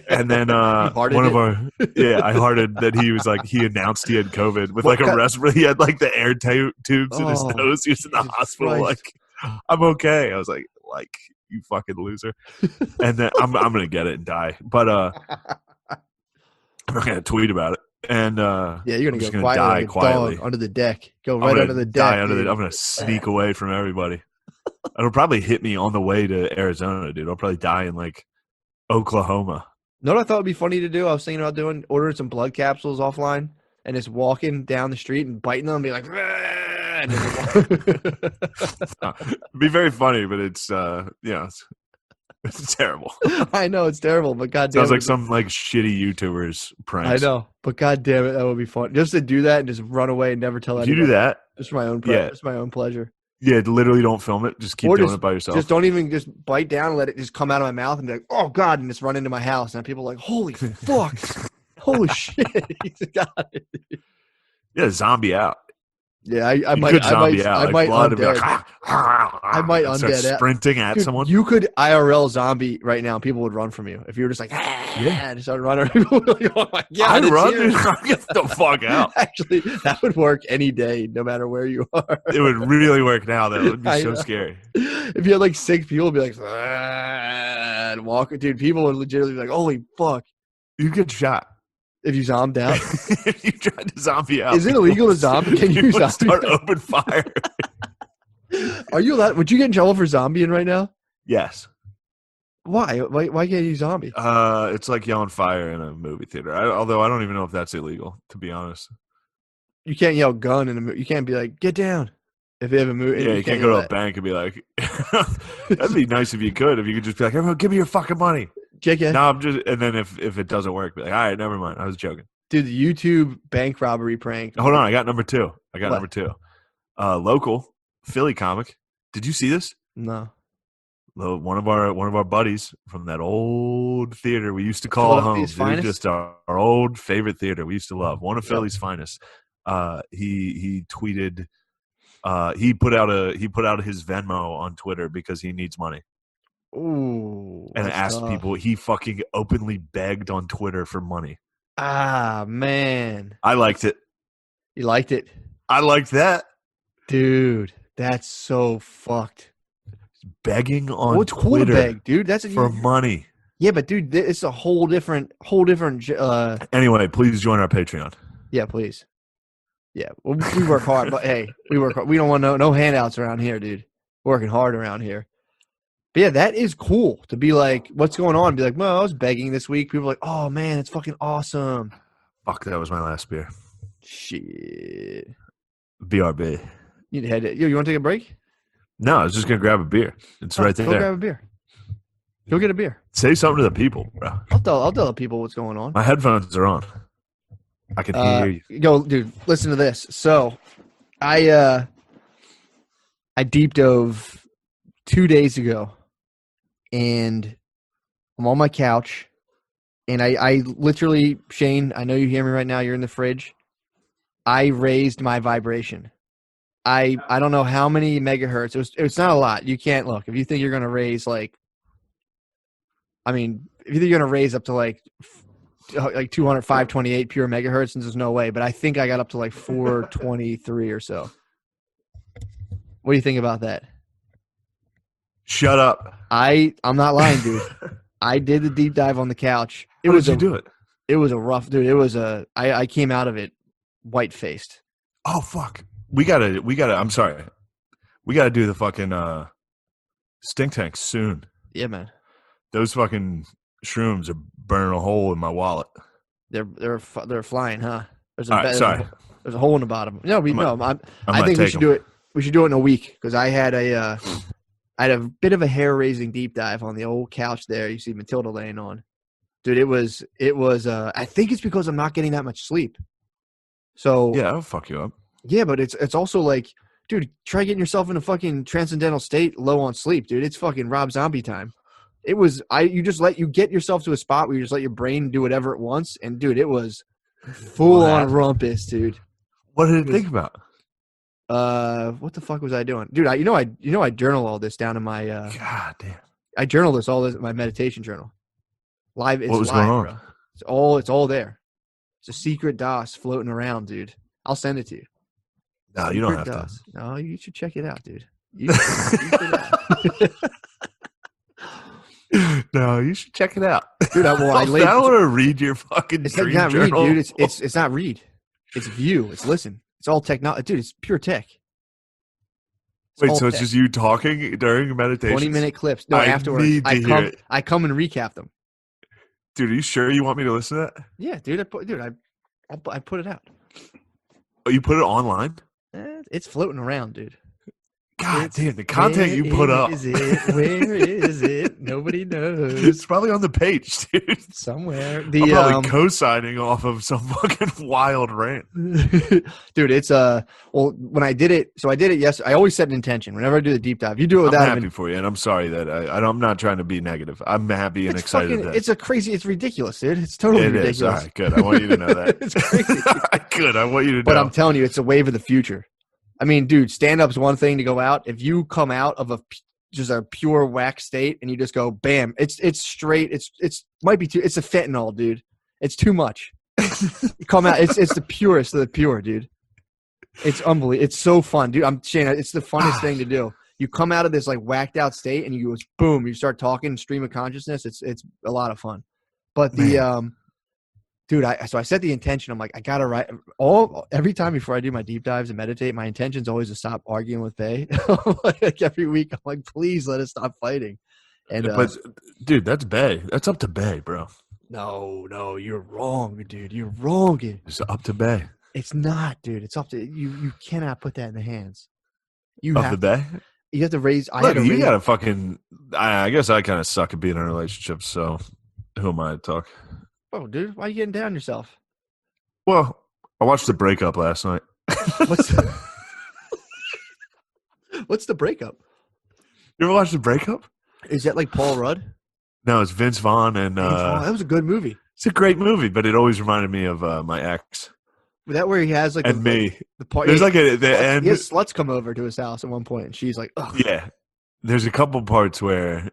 And then I hearted that he was like, he announced he had COVID with like a respirator. He had like the air tubes in his nose. He was in the hospital. Christ. Like, I'm okay. I was like, you fucking loser. And then I'm gonna get it and die. But I'm not gonna tweet about it. And you're gonna go die quietly under the deck. Go right under the deck. I'm gonna sneak away from everybody. It'll probably hit me on the way to Arizona, dude. I'll probably die in like Oklahoma. You know what I thought would be funny to do? I was thinking about ordering some blood capsules offline and just walking down the street and biting them and be like, it'd be very funny, but it's it's terrible. I know it's terrible, but goddamn, sounds like some like shitty YouTubers pranks. I know, but goddamn it, that would be fun. Just to do that and just run away and never tell anyone. You do that, just for my own, just my own pleasure. Yeah, literally don't film it. Just keep doing it by yourself. Just don't even just bite down and let it just come out of my mouth and be like, oh god, and just run into my house and people are like, holy fuck, holy shit, he's got it. Yeah, zombie out. Yeah, I might undead. Like, I might undead sprinting at someone. You could IRL zombie right now. People would run from you if you were just like, just start running. People would be like, oh my god, I'd run. Get the fuck out. Actually, that would work any day, no matter where you are. It would really work now. That would be so scary. If you had like 6 people, it'd be like, and walk, dude. People would legitimately be like, holy fuck, you get shot. If you zombied out? If you tried to zombie out. Is it illegal to zombie? Can you start open fire? Are you allowed? Would you get in trouble for zombieing right now? Yes. Why? Why can't you zombie? It's like yelling fire in a movie theater. Although I don't even know if that's illegal, to be honest. You can't yell gun in a movie. You can't be like, get down. If you have a movie. Yeah, you can't go to a bank and be like, that'd be nice if you could. If you could just be like, everyone, give me your fucking money. JK. No, I'm just, and then if it doesn't work, be like, all right, never mind. I was joking. Dude, the YouTube bank robbery prank. Hold on, I got number 2. Number 2. Local Philly comic. Did you see this? No. One of our buddies from that old theater we used to call home. Dude, just our old favorite theater we used to love. One of Philly's finest. He tweeted. He put out his Venmo on Twitter because he needs money. Ooh, and asked people. He fucking openly begged on Twitter for money. Ah, man. I liked it. You liked it? I liked that. Dude, that's so fucked. Begging on Twitter. Cool to beg, dude. That's for money. Yeah, but dude, it's a whole different. Anyway, please join our Patreon. Yeah, please. Yeah, well, we work hard, but hey, we work hard. We don't want no handouts around here, dude. We're working hard around here. But yeah, that is cool to be like, what's going on? Be like, well, I was begging this week. People are like, oh man, it's fucking awesome. Fuck, that was my last beer. Shit. BRB. You want to take a break? No, I was just gonna grab a beer. It's right there. Go grab a beer. Go get a beer. Say something to the people, bro. I'll tell the people what's going on. My headphones are on. I can hear you. Go, dude. Listen to this. So, I deep dove 2 days ago, and I'm on my couch, and I literally, Shane, I know you hear me right now. You're in the fridge. I raised my vibration. I don't know how many megahertz. It's not a lot. You can't look. If you think you're going to raise if you think you're going to raise up to like 200, 528 pure megahertz, and there's no way. But I think I got up to like 423 or so. What do you think about that? Shut up. I'm not lying, dude. I did the deep dive on the couch. How did you do it? It was a rough, dude. I came out of it white faced. Oh fuck. We gotta I'm sorry. We gotta do the fucking stink tank soon. Yeah, man. Those fucking shrooms are burning a hole in my wallet. They're flying, huh? There's a hole in the bottom. No, I think we should do it. We should do it in a week because I had a bit of a hair raising deep dive on the old couch there. You see Matilda laying on, dude. It was. I think it's because I'm not getting that much sleep. So yeah, I'll fuck you up. Yeah, but it's also like, dude, try getting yourself in a fucking transcendental state, low on sleep, dude. It's fucking Rob Zombie time. You get yourself to a spot where you just let your brain do whatever it wants, and dude, it was full on rumpus, dude. What did it think about? What the fuck was I doing, dude? I journal all this down in my. God damn. I journal this in my meditation journal. Live. It's what was live, going on? Bro. It's all there. It's a secret DOS floating around, dude. I'll send it to you. No, you don't have to. No, you should check it out, dude. You should No, you should check it out, dude. I want to read your fucking. It's dream not journal. read, dude. It's not read. It's view. It's listen. It's all technology, dude. It's pure tech. Wait, so it's just you talking during meditation? 20-minute clips. No, afterwards. I come and recap them. Dude, are you sure you want me to listen to that? Yeah, dude. I put it out. Oh, you put it online? It's floating around, dude. God damn, the content you put up. Where is it? Nobody knows. It's probably on the page, dude. Somewhere. I'm probably co-signing off of some fucking wild rant. Dude, it's when I did it, yesterday. I always set an intention whenever I do the deep dive. You do it without I'm happy for you, and I'm sorry that I'm not trying to be negative. I'm happy and excited. It's ridiculous, dude. It's totally ridiculous. Is. All right, good. I want you to know that. It's crazy. Good. I want you to know. But I'm telling you, it's a wave of the future. I mean, dude, stand-up's one thing to go out. If you come out of just a pure whack state and you just go, bam, it's straight. It's might be too. It's a fentanyl, dude. It's too much. You come out. It's the purest of the pure, dude. It's unbelievable. It's so fun, dude. I'm saying it's the funnest thing to do. You come out of this like whacked out state and you go, boom. You start talking stream of consciousness. It's a lot of fun. But dude, so I set the intention. I'm like, I gotta write every time before I do my deep dives and meditate. My intention's always to stop arguing with Faye. Like every week, I'm like, please let us stop fighting. And but dude, that's Bay. That's up to Bay, bro. No, you're wrong, dude. You're wrong. It's up to Bay. It's not, dude. It's up to you. You cannot put that in the hands. Of the Bay. You have to raise. Gotta fucking. I guess I kind of suck at being in a relationship. So who am I to talk? Oh, dude, why are you getting down yourself? Well, I watched The Breakup last night. What's the breakup? You ever watched The Breakup? Is that like Paul Rudd? No, it's Vince Vaughn and that was a good movie. It's a great movie, but it always reminded me of my ex. Was that where he has like me? The part. There's like the end. His sluts come over to his house at one point, and she's like, "Ugh." Yeah, there's a couple parts where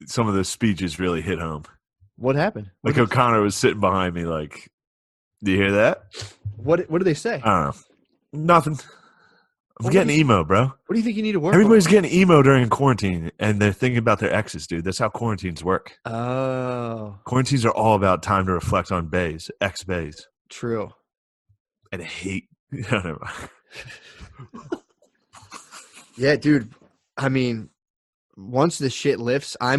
some of the speeches really hit home. What happened? Like O'Connor was sitting behind me like, do you hear that? What do they say? I don't know. Nothing. I'm getting emo, bro. What do you think you need to work Everybody's getting emo during quarantine, and they're thinking about their exes, dude. That's how quarantines work. Oh. Quarantines are all about time to reflect on bays, ex-bays. True. And hate. Yeah, dude. I mean, once this shit lifts, I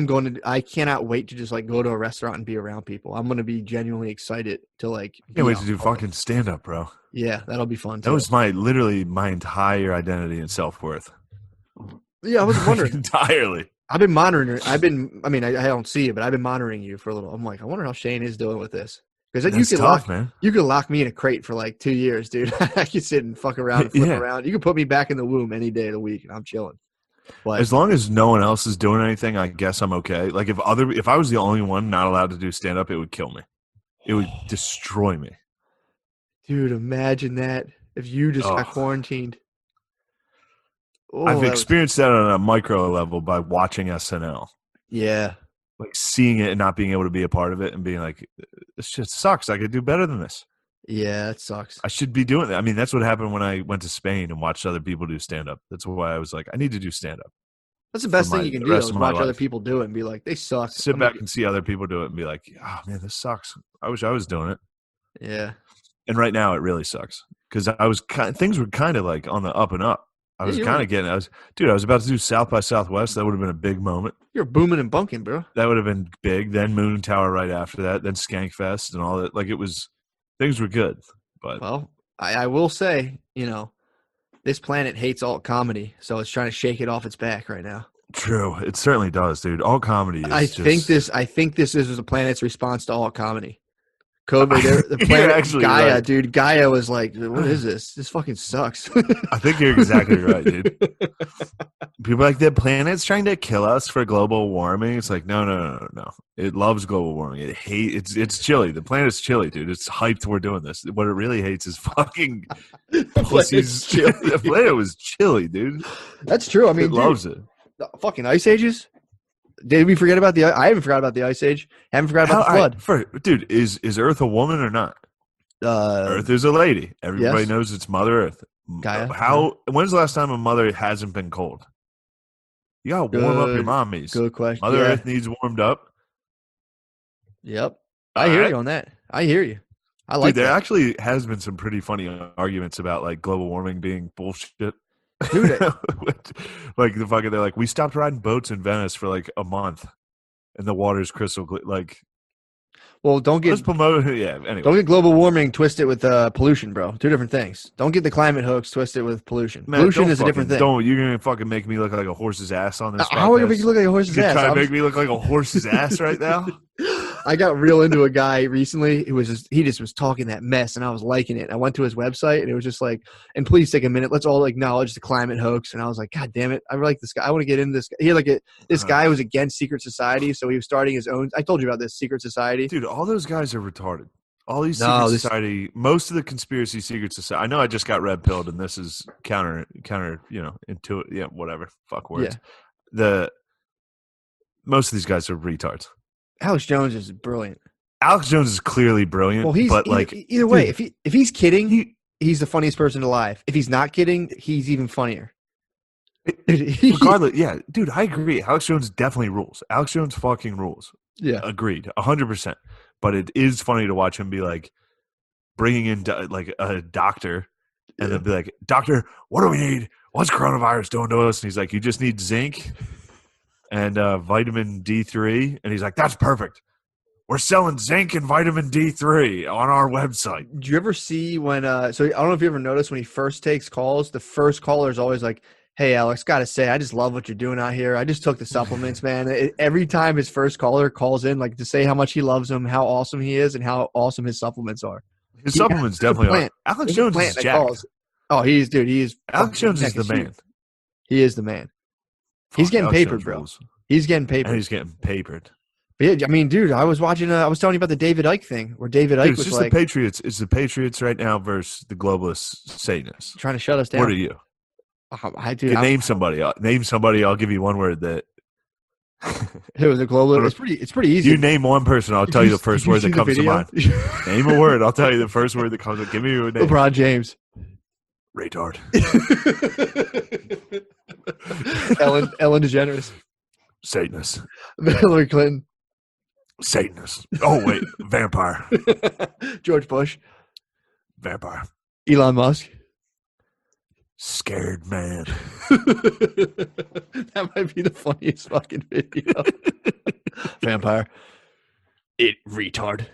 cannot wait to just like go to a restaurant and be around people. I'm going to be genuinely excited to like. Can't wait to do fucking stand up, bro. Yeah, that'll be fun too. That was literally my entire identity and self-worth. Yeah, I was wondering. Entirely. I've been monitoring. I don't see it, but I've been monitoring you for a little. I'm like, I wonder how Shane is doing with this. Because then That's tough, man. you could lock me in a crate for like 2 years, dude. I could sit and fuck around and flip around. You could put me back in the womb any day of the week, and I'm chilling. But as long as no one else is doing anything, I guess I'm okay. Like if I was the only one not allowed to do stand up, it would kill me. It would destroy me. Dude, imagine that if you just got quarantined. Oh, I've experienced that on a micro level by watching SNL. Yeah. Like seeing it and not being able to be a part of it and being like, this shit sucks. I could do better than this. Yeah, it sucks. I should be doing that. I mean, that's what happened when I went to Spain and watched other people do stand-up. That's why I was like, I need to do stand-up. That's the best thing you can do, is watch other people do it and be like, they suck. Sit back and see other people do it and be like, oh, man, this sucks. I wish I was doing it. Yeah. And right now it really sucks because things were kind of like on the up and up. I was kind of getting. I was about to do South by Southwest. That would have been a big moment. You're booming and bunking, bro. That would have been big. Then Moon Tower right after that. Then Skankfest and all that. Like things were good. But well, I will say, this planet hates alt comedy, so it's trying to shake it off its back right now. True, it certainly does, dude. Alt comedy is. I think this is the planet's response to alt comedy. COVID, the planet Gaia, right. Dude. Gaia was like, "What is this? This fucking sucks." I think you're exactly right, dude. People are like, the planet's trying to kill us for global warming. It's like, no. It loves global warming. It's chilly. The planet's chilly, dude. It's hyped we're doing this. What it really hates is fucking pussies. The planet was chilly, dude. That's true. I mean, it loves it. The fucking ice ages. Did we forget about I haven't forgot about the ice age. Haven't forgot about the flood. Dude, is Earth a woman or not? Earth is a lady. Everybody knows it's Mother Earth. Gaia. When's the last time a mother hasn't been cold? You gotta warm up your mommies. Good question. Mother Earth needs warmed up. Yep. I hear you on that. I hear you. I like there that. actually has been some pretty funny arguments about like global warming being bullshit. Dude, like they're like, we stopped riding boats in Venice for like a month, and the water's crystal clear. Like, well, don't get anyway. Don't get global warming twisted with pollution, bro. Two different things. Don't get the climate hoax twisted with pollution. Man, pollution is a different thing. You're gonna fucking make me look like a horse's ass on this. How are you gonna make you look like a horse's ass? Trying to make me look like a horse's ass right now. I got real into a guy recently. He just was talking that mess, and I was liking it. I went to his website, and it was just like, and please take a minute. Let's all acknowledge the climate hoax. And I was like, God damn it, I like this guy. I want to get into this. He had this guy was against secret society, so he was starting his own. I told you about this secret society, dude. All those guys are retarded. All these secret society, most of the conspiracy secret society. I know I just got red pilled, and this is counter. Into it. Yeah, whatever. Fuck words. Yeah. Most of these guys are retards. Alex Jones is brilliant. Alex Jones is clearly brilliant. Well, either way, dude, if he's kidding, he's the funniest person alive. If he's not kidding, he's even funnier. Regardless, yeah, dude, I agree. Alex Jones definitely rules. Alex Jones fucking rules. Yeah, agreed, 100%. But it is funny to watch him be like bringing in like a doctor, and then be like, "Doctor, what do we need? What's coronavirus doing to us?" And he's like, "You just need zinc and vitamin D3," and he's like, "That's perfect. We're selling zinc and vitamin D3 on our website." Did you ever see when so I don't know if you ever noticed when he first takes calls, the first caller is always like, "Hey Alex, gotta say, I just love what you're doing out here. I just took the supplements, man." Every time his first caller calls in, like to say how much he loves him, how awesome he is, and how awesome his supplements are. His supplements definitely are. Alex Jones is jacked. Oh, he is. Alex Jones is the man. He is the man. He's getting papered, bro. He's getting papered. And he's getting papered. But yeah, I mean, dude, I was watching. I was telling you about the David Icke thing, where David Icke was like, the Patriots. It's the Patriots right now versus the globalists, Satanists, trying to shut us down. What are you? Name somebody. Name somebody. I'll give you one word that. Who the globalist? It's pretty easy. You name one person, I'll tell you the first word that comes to mind. Name a word. I'll tell you the first word that comes. Give me a name. LeBron James. Retard. Ellen DeGeneres. Satanist. Hillary Clinton. Satanist. Oh wait, vampire. George Bush. Vampire. Elon Musk. Scared man. That might be the funniest fucking video. Vampire. Retard.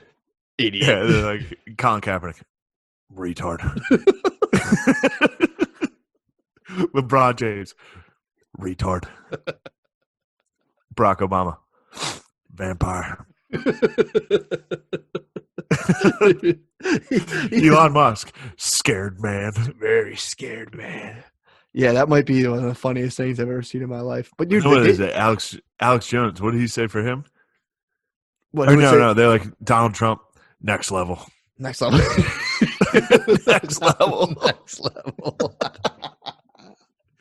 Idiot. Yeah, like Colin Kaepernick. Retard. LeBron James. Retard. Barack Obama. Vampire. Elon Musk. Scared man. Very scared man. Yeah, that might be one of the funniest things I've ever seen in my life. But dude, What is it? Alex Jones. What did he say for him? What Or no. They're like Donald Trump. Next level. Next level. Next level. Next level.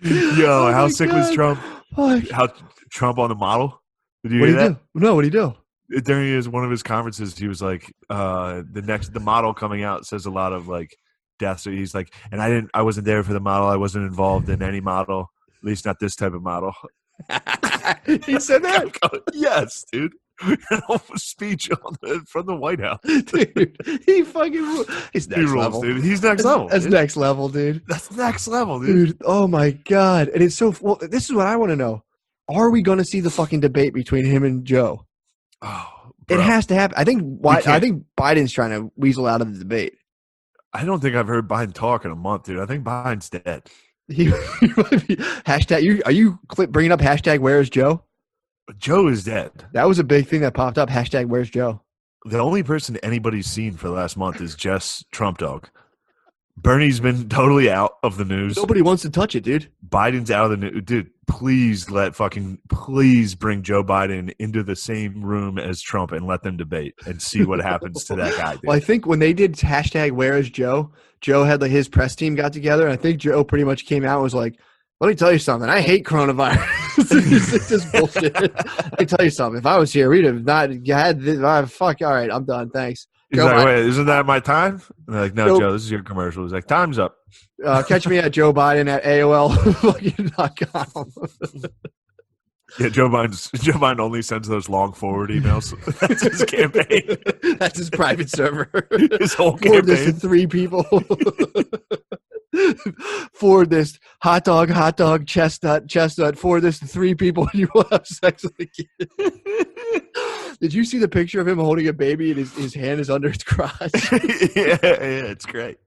Yo, how sick was Trump? Oh, How Trump on the model? Did you what hear did he that? do? No, what did he do? During one of his conferences, he was like, the model coming out says a lot of like deaths. So he's like, and I wasn't there for the model. I wasn't involved in any model, at least not this type of model. He said that? Yes, dude. Speech from the White House. Dude, he fucking he's next level. Dude. He's next level. That's next level, dude. That's next level, dude. Oh my god. And it's so well, this is what I want to know. Are we going to see the fucking debate between him and Joe? Oh, bro. It has to happen. I think Biden's trying to weasel out of the debate. I don't think I've heard Biden talk in a month, dude. I think Biden's dead. He might be, hashtag. Are you bringing up hashtag Where's Joe? Joe is dead. That was a big thing that popped up. Hashtag Where's Joe? The only person anybody's seen for the last month is Jess Trump Dog. Bernie's been totally out of the news. Nobody wants to touch it, dude. Biden's out of the news. Dude, please bring Joe Biden into the same room as Trump and let them debate and see what happens to that guy. Dude. Well, I think when they did hashtag Where is Joe, Joe had like his press team got together. And I think Joe pretty much came out and was like, let me tell you something. I hate coronavirus. It's just bullshit. Let me tell you something. If I was here, we'd have not had this. Fuck. All right, I'm done. Thanks. He's like, wait, isn't that my time? And they're like, no, Joe, this is your commercial. He's like, time's up. Catch me at Joe Biden at AOL.com. Yeah, Joe Biden only sends those long forward emails. That's his campaign. That's his private server. His whole Forward campaign. this to 3 people. Forward this hot dog, chestnut. Forward this to 3 people and you will have sex with a kid. Did you see the picture of him holding a baby and his hand is under his crotch? Yeah, it's great.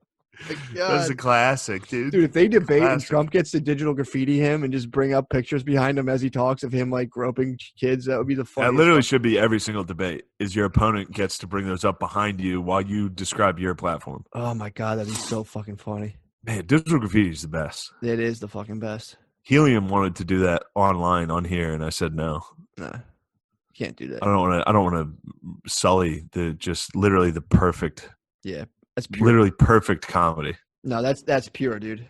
That's a classic, dude. Dude, if they debate and Trump gets to digital graffiti him and just bring up pictures behind him as he talks of him like groping kids, that would be the funniest. That literally should be every single debate. Is your opponent gets to bring those up behind you while you describe your platform. Oh my god, that'd be so fucking funny. Man, digital graffiti is the best. It is the fucking best. Helium wanted to do that online on here, and I said no. Nah. Can't do that. I don't want to sully literally the perfect. Yeah, that's pure. Literally perfect comedy. No, that's pure, dude.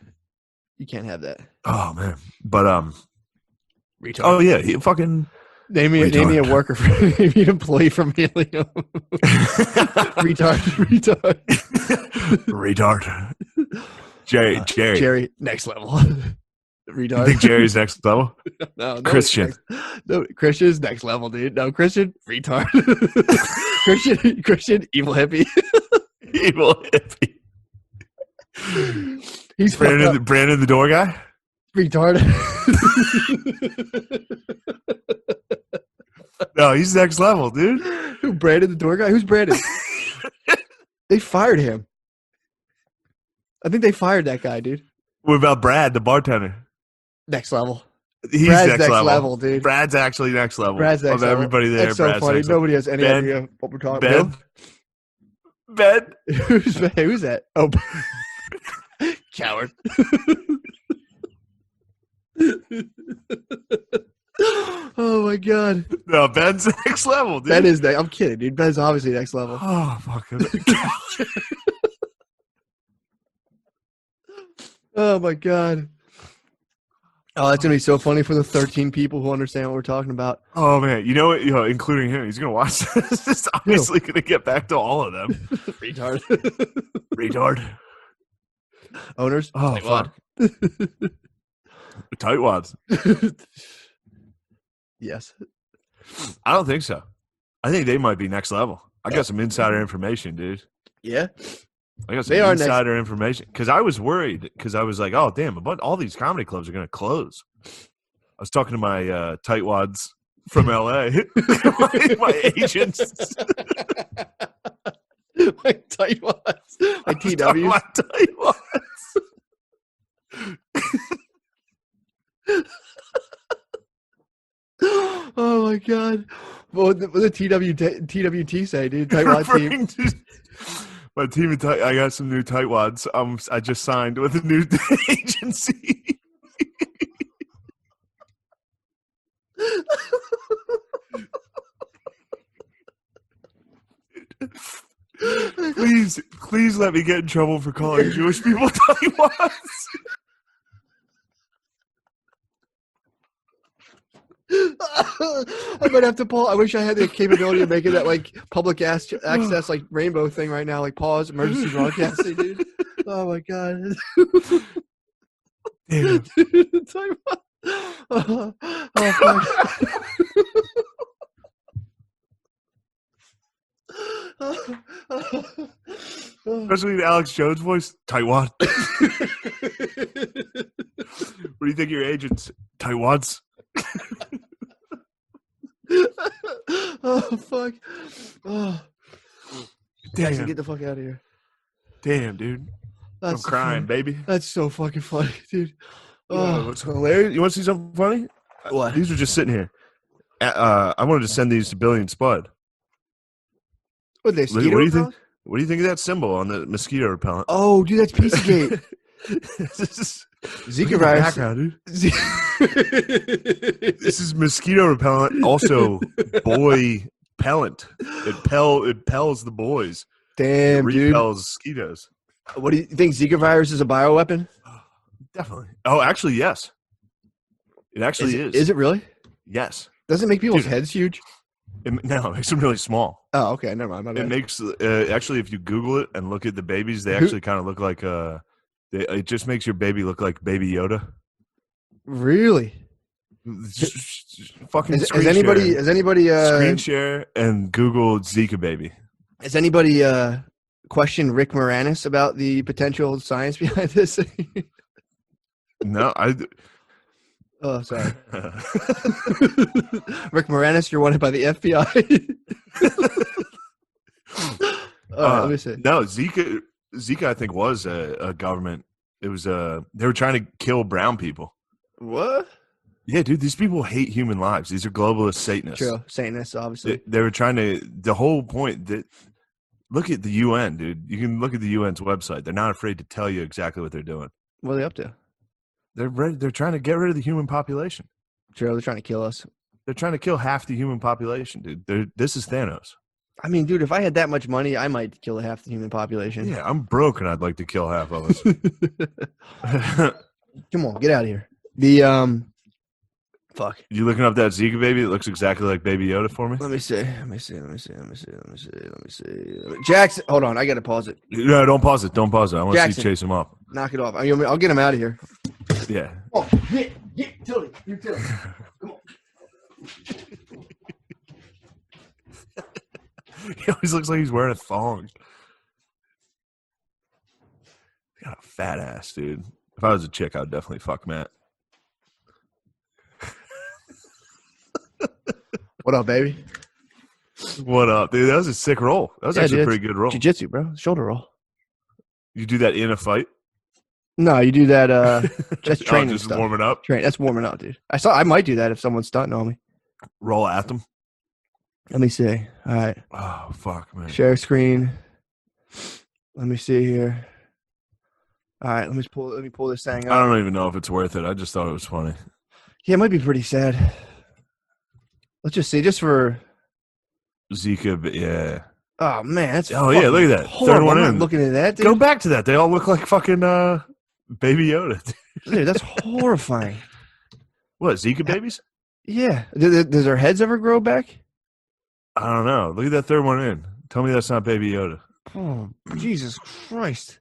You can't have that. Oh man, but retard. Oh yeah, he fucking name me a worker, name me an employee from Helium. retard. Jerry, next level. Retard. You think Jerry's next level? No, Christian. Christian's next level, dude. No, Christian, retard. Christian, evil hippie. Evil hippie. He's Brandon the door guy? Retard. No, he's next level, dude. Who, Brandon the door guy? Who's Brandon? They fired him. I think they fired that guy, dude. What about Brad, the bartender? Next level. He's Brad's next level, dude. Brad's actually next level. Brad's next level. Everybody there. That's so Brad's funny. Nobody has any idea what we're talking about. Ben. Who's that? Oh, coward. Oh my god. No, Ben's next level, dude. Ben is I'm kidding, dude. Ben's obviously next level. Oh, fuck. Oh my god. Oh, that's gonna be so funny for the 13 people who understand what we're talking about. Oh man, you know what? Including him, he's gonna watch this. It's obviously gonna get back to all of them. Retard. Owners. Oh fuck. Tightwads. Yes. I don't think so. I think they might be next level. I got some insider information, dude. Yeah. I got some insider information because I was worried because I was like, oh damn, all these comedy clubs are gonna close. I was talking to my tightwads from LA, my agents, my tightwads, my TWs, my tightwads. Oh my god. What the TWT say, dude? Tightwad team. Referring to my team, I got some new tightwads. I just signed with a new agency. Please let me get in trouble for calling Jewish people tightwads. I might have to pause. I wish I had the capability of making that like public access like rainbow thing right now, like pause emergency broadcasting, dude. Oh my god. Damn. Oh, fuck. Especially the Alex Jones voice, tightwad. What do you think your agent's tightwads? Oh fuck! Oh, Damn! Jackson, get the fuck out of here! Damn, dude! I'm crying, baby. That's so fucking funny, dude. Oh, what's hilarious? You want to see something funny? What? These are just sitting here. I wanted to send these to Billy and Spud. What they? What do you think? What do you think of that symbol on the mosquito repellent? Oh, dude, that's Pizzagate. Zika virus. Background, dude. This is mosquito repellent, also boy pellant. It pells the boys. Damn, it dude. repels mosquitoes. What do you think? Zika virus is a bioweapon? Definitely. Oh, actually, yes. It actually is. Is it really? Yes. Does it make people's heads huge? No, it makes them really small. Oh, okay. Never mind. My bad. It makes actually, if you Google it and look at the babies, they actually kind of look like it just makes your baby look like Baby Yoda. Really? Just fucking has anybody screen share and Google Zika baby? Has anybody questioned Rick Moranis about the potential science behind this? No, Oh, sorry. Rick Moranis, you're wanted by the FBI. Let me see. No, Zika, I think, was a government. It was they were trying to kill brown people. What? Yeah, dude, these people hate human lives. These are globalist Satanists. True, Satanists, obviously. They were trying to. The whole point that look at the UN, dude. You can look at the UN's website. They're not afraid to tell you exactly what they're doing. What are they up to? They're trying to get rid of the human population. True, they're trying to kill us. They're trying to kill half the human population, dude. This is Thanos. I mean, dude, if I had that much money, I might kill half the human population. Yeah, I'm broke and I'd like to kill half of us. Come on, get out of here. Fuck. You looking up that Zika baby? It looks exactly like Baby Yoda for me. Let me see. Jackson, hold on. I got to pause it. No, don't pause it. Don't pause it. I want to see Chase him up. Knock it off. I'll get him out of here. Yeah. Oh, get Tilly. You Tilly. Come on. He always looks like he's wearing a thong. He got a fat ass, dude. If I was a chick, I'd definitely fuck Matt. What up, baby? What up, dude? That was a sick roll. That was actually a pretty good roll. Jiu-jitsu, bro. Shoulder roll. You do that in a fight? No, you do that just training just stuff. Warming up? That's warming up, dude. I might do that if someone's stunting on me. Roll at them? Let me see. All right. Oh, fuck, man. Share screen. Let me see here. All right, let me pull this thing up. I don't even know if it's worth it. I just thought it was funny. Yeah, it might be pretty sad. Let's just see, just for Zika, but yeah. Oh man, that's yeah, look at that. Horrible. Third one I'm in. not looking at that, dude. Go back to that. They all look like fucking Baby Yoda. Dude, that's horrifying. What, Zika babies? Yeah. Does their heads ever grow back? I don't know. Look at that third one in. Tell me that's not Baby Yoda. Oh, Jesus Christ.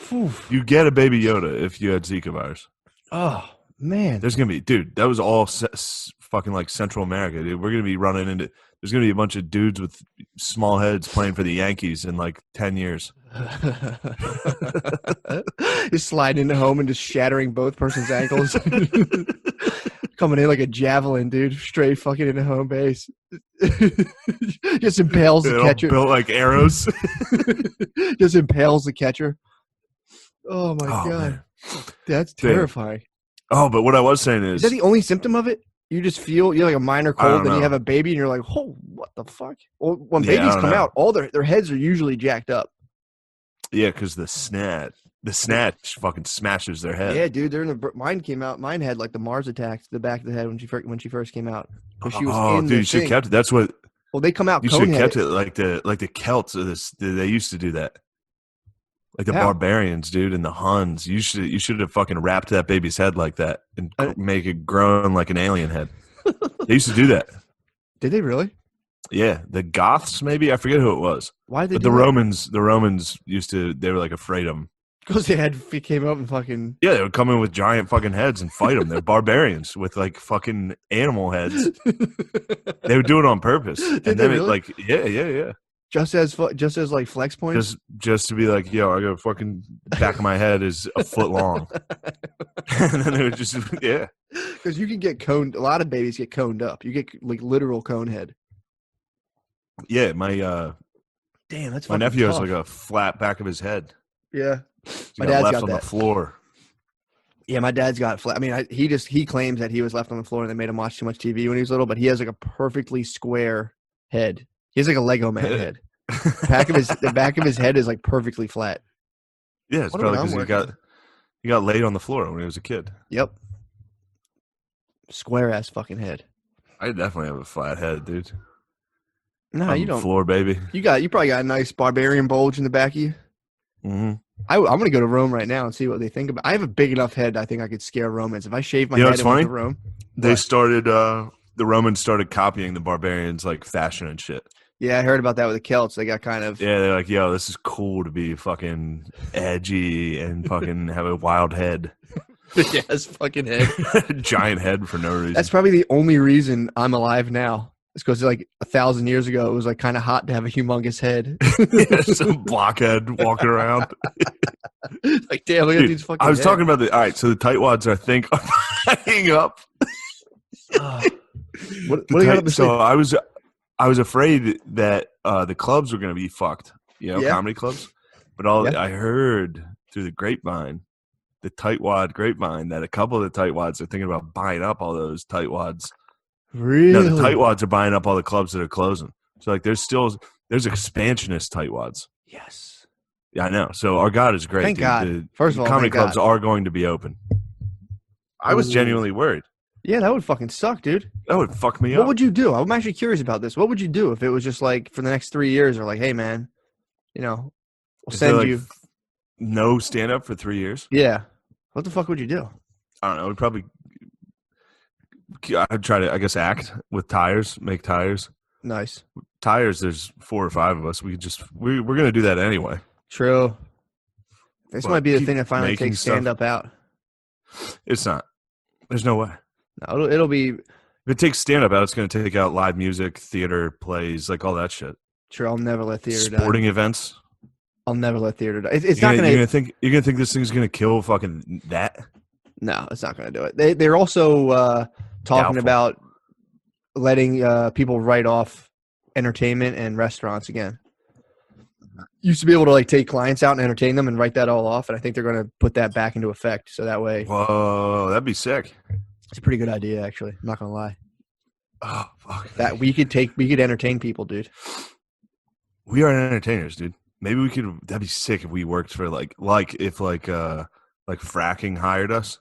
Whew. You get a Baby Yoda if you had Zika virus. Oh, man. There's going to be, dude, that was all fucking like Central America, dude. We're going to be running into, there's going to be a bunch of dudes with small heads playing for the Yankees in like 10 years. Just sliding into home and just shattering both person's ankles. Coming in like a javelin, dude. Straight fucking into home base. Just impales the catcher. Built like arrows. Just impales the catcher. Oh my God. Man. That's terrifying. Oh, but what I was saying is that the only symptom of it? You just feel you're like a minor I cold, don't then you know. have a baby, and you're like, oh, what the fuck? Well, when Yeah, I babies don't come know. out, all their heads are usually jacked up. Yeah, because the snatch fucking smashes their head. Yeah, dude. Mine came out. Mine had like the Mars attack to the back of the head when she first came out because she was Oh, in dude, the you should have thing. kept it. That's what Well, they come out you should cone have kept headed. it like the Celts. They used to do that. Like the How? barbarians, dude, and the Huns. You should have fucking wrapped that baby's head like that and Uh, make it grown like an alien head. They used to do that. Did they really? Yeah, the Goths maybe, I forget who it was. Why did they But do the Romans used to. They were like afraid of them. Because they came up and fucking. Yeah, they would come in with giant fucking heads and fight them. They're barbarians with like fucking animal heads. They would do it on purpose. Did And they then it really? like yeah. Just as like flex points. Just to be like, yo, I got fucking back of my head is a foot long. And then they would just yeah. Because you can get coned. A lot of babies get coned up. You get like literal cone head. Yeah, my Damn, that's my fucking nephew has tough. like a flat back of his head. Yeah, He my got dad's left got on that. the floor. Yeah, my dad's got flat. I mean, he claims that he was left on the floor and they made him watch too much TV when he was little. But he has like a perfectly square head. He has like a Lego man head. The back of his head is like perfectly flat. Yeah, it's Wonder what probably I'm because working he got laid on the floor when he was a kid. Yep. Square ass fucking head. I definitely have a flat head, dude. No, On you the don't. floor, baby. You probably got a nice barbarian bulge in the back of you. Mm-hmm. I'm gonna go to Rome right now and see what they think about. I have a big enough head. I think I could scare Romans if I shave my You know head what's and went funny? to Rome. They What? started the Romans started copying the barbarians like fashion and shit. Yeah, I heard about that with the Celts. They got kind of Yeah, they're like, yo, this is cool to be fucking edgy and fucking have a wild head. big ass fucking head. Giant head for no reason. That's probably the only reason I'm alive now. It's because like 1,000 years ago, it was like kind of hot to have a humongous head. Yeah, some blockhead walking around. Like, damn, look at Dude, these fucking I was heads. talking about all right, so the tightwads I think are buying up. What do you got up the So sleeve? I was afraid that the clubs were going to be fucked, Yeah. comedy clubs. But Yeah. I heard through the grapevine, the tightwad grapevine, that a couple of the tightwads are thinking about buying up all those tightwads. Really? No, the tightwads are buying up all the clubs that are closing. So like there's expansionist tightwads. Yes. Yeah, I know. So our God is great. Thank dude. God. First of all, comedy thank clubs God. are going to be open. I was Ooh. genuinely worried. Yeah, that would fucking suck, dude. That would fuck me What up. would you do? I'm actually curious about this. What would you do if it was just like for the next 3 years or like, hey, man, we'll Is there, send like, you. no stand up for 3 years? Yeah. What the fuck would you do? I don't know. We'd probably I'd try to, I guess, act with tires, make tires. Nice. Tires, there's 4 or 5 of us. We're going to do that anyway. True. This What, might be the keep thing that finally making takes stuff? stand up out. It's not. There's no way. No, it'll be If it takes stand up out, it's going to take out live music, theater, plays, like all that shit. true. I'll never let theater Sporting die. events. I'll never let theater die. It's You're not gonna, going to. you're gonna think this thing's gonna kill fucking that. No, it's not going to do it. They're also talking Doubtful. about letting people write off entertainment and restaurants again. Used to be able to like take clients out and entertain them and write that all off, and I think they're going to put that back into effect. So that way, Whoa, that'd be sick. it's a pretty good idea, actually. I'm not going to lie. Oh fuck. That we could entertain people, dude. We are entertainers, dude. Maybe we could. That'd be sick if we worked for like if fracking hired us,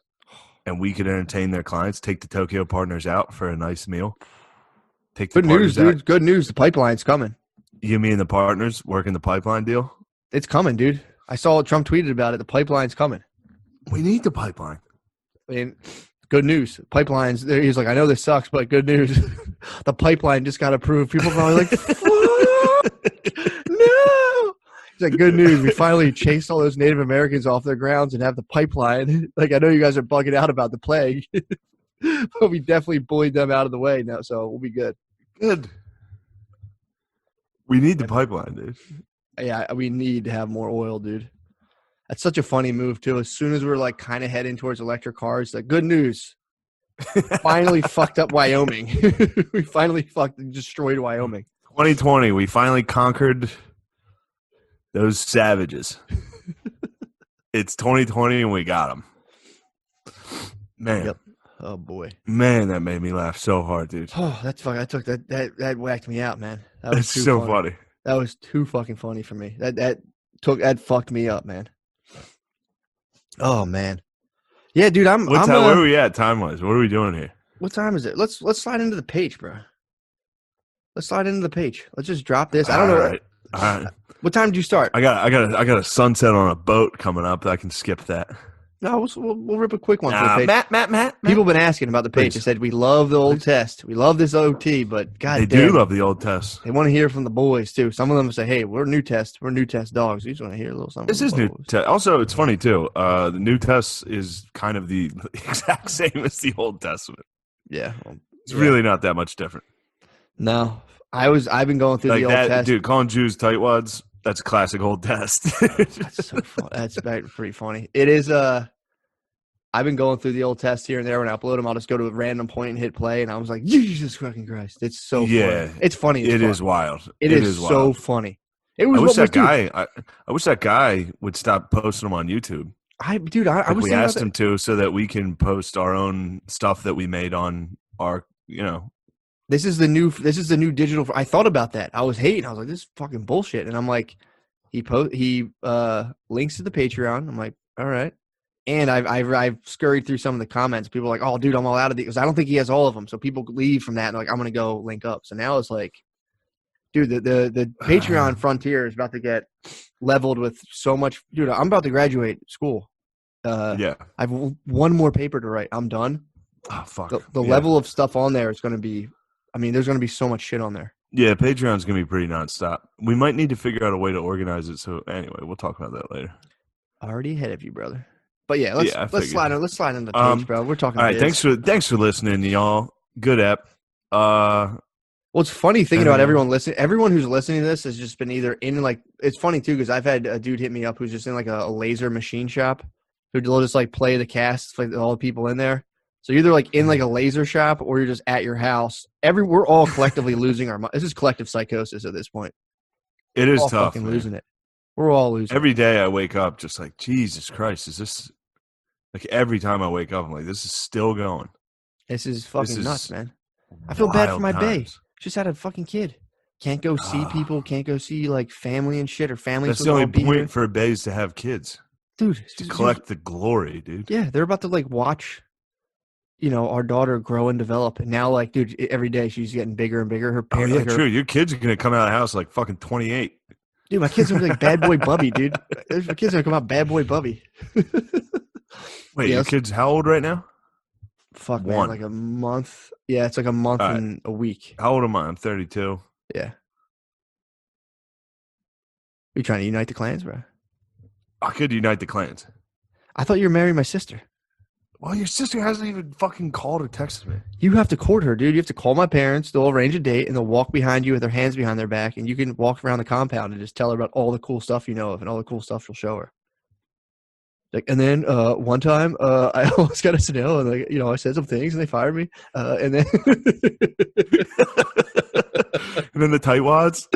and we could entertain their clients. Take the Tokyo partners out for a nice meal. Take the Good news, partners out. dude. Good news. The pipeline's coming. You, me, and the partners working the pipeline deal. It's coming, dude. I saw Trump tweeted about it. The pipeline's coming. We need the pipeline. I mean, good news. Pipelines. He's like, I know this sucks, but good news. The pipeline just got approved. People are probably like, fuck, no. He's like, good news. We finally chased all those Native Americans off their grounds and have the pipeline. Like, I know you guys are bugging out about the plague, but we definitely bullied them out of the way now, so we'll be good. Good. We need the pipeline, dude. Yeah, we need to have more oil, dude. That's such a funny move, too. As soon as we're like kind of heading towards electric cars, like, good news. Finally fucked up Wyoming. We finally destroyed Wyoming. 2020, we finally conquered those savages. It's 2020 and we got them. Man, Yep. Oh boy. Man, that made me laugh so hard, dude. Oh, that's fucking. I took that whacked me out, man. That was It's too so funny. funny. That was too fucking funny for me. That fucked me up, man. Oh man. Yeah, dude. Where are we at time wise? What are we doing here? What time is it? Let's slide into the page, bro. Let's slide into the page. Let's just drop this. I don't know. All right. What time did you start? I got a sunset on a boat coming up. I can skip that. No, we'll rip a quick one for the page. Matt. People have been asking about the page. They said we love the old test. We love this OT, but God, they do love the old test. They want to hear from the boys too. Some of them say, "Hey, we're new test. We're new test dogs. We just want to hear a little something." This is new test. Also, it's funny too. The new test is kind of the exact same as the Old Testament. Yeah, it's really not that much different. No, I've been going through like the Old Test, dude. Calling Jews tightwads. That's a classic Old Test. That's so fun. That's pretty funny. It is. I've been going through the Old Test here and there. When I upload them, I'll just go to a random point and hit play, and I was like, Jesus fucking Christ! It's so funny. It's funny. It is wild. It is so funny. It was. I wish that guy would stop posting them on YouTube. I was. We asked him to, so that we can post our own stuff that we made on our. This is the new digital. I thought about that. I was hating. I was like, this is fucking bullshit. And I'm like, he links to the Patreon. I'm like, all right. And I've scurried through some of the comments. People are like, oh, dude, I'm all out of these because I don't think he has all of them. So people leave from that and like, I'm gonna go link up. So now it's like, dude, the Patreon frontier is about to get leveled with so much. Dude, I'm about to graduate school. I've one more paper to write. I'm done. Oh fuck. The level of stuff on there is going to be. I mean, there's going to be so much shit on there. Yeah, Patreon's going to be pretty nonstop. We might need to figure out a way to organize it. So anyway, we'll talk about that later. Already ahead of you, brother. But yeah, let's slide in the page, bro. We're talking. All right, thanks for listening, y'all. Good app. Well, it's funny thinking about everyone listening. Everyone who's listening to this has just been either in like. It's funny too because I've had a dude hit me up who's just in like a laser machine shop, who'll just like play the cast for all the people in there. So you're either like in like a laser shop or you're just at your house. We're all collectively losing our mind. This is collective psychosis at this point. It is tough. Fucking losing it. We're all losing. Every day I wake up just like, Jesus Christ, is this like every time I wake up, I'm like, this is still going. This is fucking nuts, man. I feel bad for my bae. Just had a fucking kid. Can't go see people. Can't go see like family and shit or family. That's the only point for baes to have kids. Dude. To collect the glory, dude. Yeah, they're about to like watch our daughter grow and develop. And now, like, dude, every day she's getting bigger and bigger. Her parents. Oh, yeah, true. Your kids are going to come out of the house like fucking 28. Dude, my kid's going to be like Bad Boy Bubby, dude. My kid's going to come out Bad Boy Bubby. Wait, your kid's how old right now? Fuck, man, like a month. Yeah, it's like a month and a week. How old am I? I'm 32. Yeah. Are you trying to unite the clans, bro? I could unite the clans. I thought you were marrying my sister. Well, your sister hasn't even fucking called or texted me. You have to court her, dude. You have to call my parents. They'll arrange a date, and they'll walk behind you with their hands behind their back, and you can walk around the compound and just tell her about all the cool stuff you know of and all the cool stuff you'll show her. Like, and then one time, I almost got a SNL, and like, I said some things, and they fired me. And then, and then the tightwads.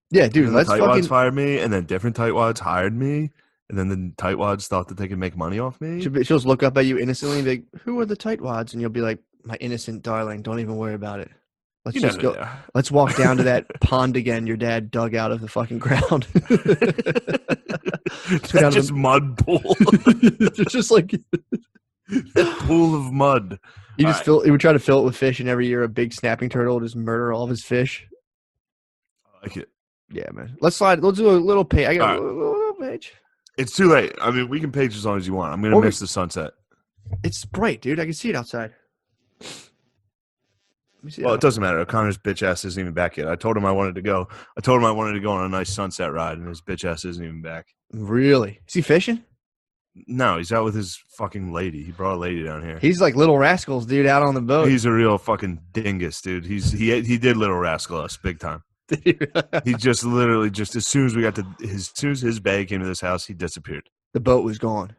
Yeah, dude. Let's tightwads fired me, and then different tightwads hired me. And then the tightwads thought that they could make money off me. She'll just look up at you innocently and be like, who are the tightwads? And you'll be like, my innocent darling, don't even worry about it. Let's just go. There. Let's walk down to that pond again your dad dug out of the fucking ground. That's just mud pool. It's just like that pool of mud. You would try to fill it with fish, and every year a big snapping turtle would just murder all of his fish. I like it. Yeah, man. Let's slide. Let's do a little page. I got a little page. It's too late. I mean, we can page as long as you want. I'm going to miss the sunset. It's bright, dude. I can see it outside. Well, it doesn't matter. O'Connor's bitch ass isn't even back yet. I told him I wanted to go. I told him I wanted to go on a nice sunset ride, and his bitch ass isn't even back. Really? Is he fishing? No, he's out with his fucking lady. He brought a lady down here. He's like Little Rascals, dude, out on the boat. He's a real fucking dingus, dude. He did Little Rascal us big time. He just literally as soon as his bae came to this house, he disappeared. The boat was gone.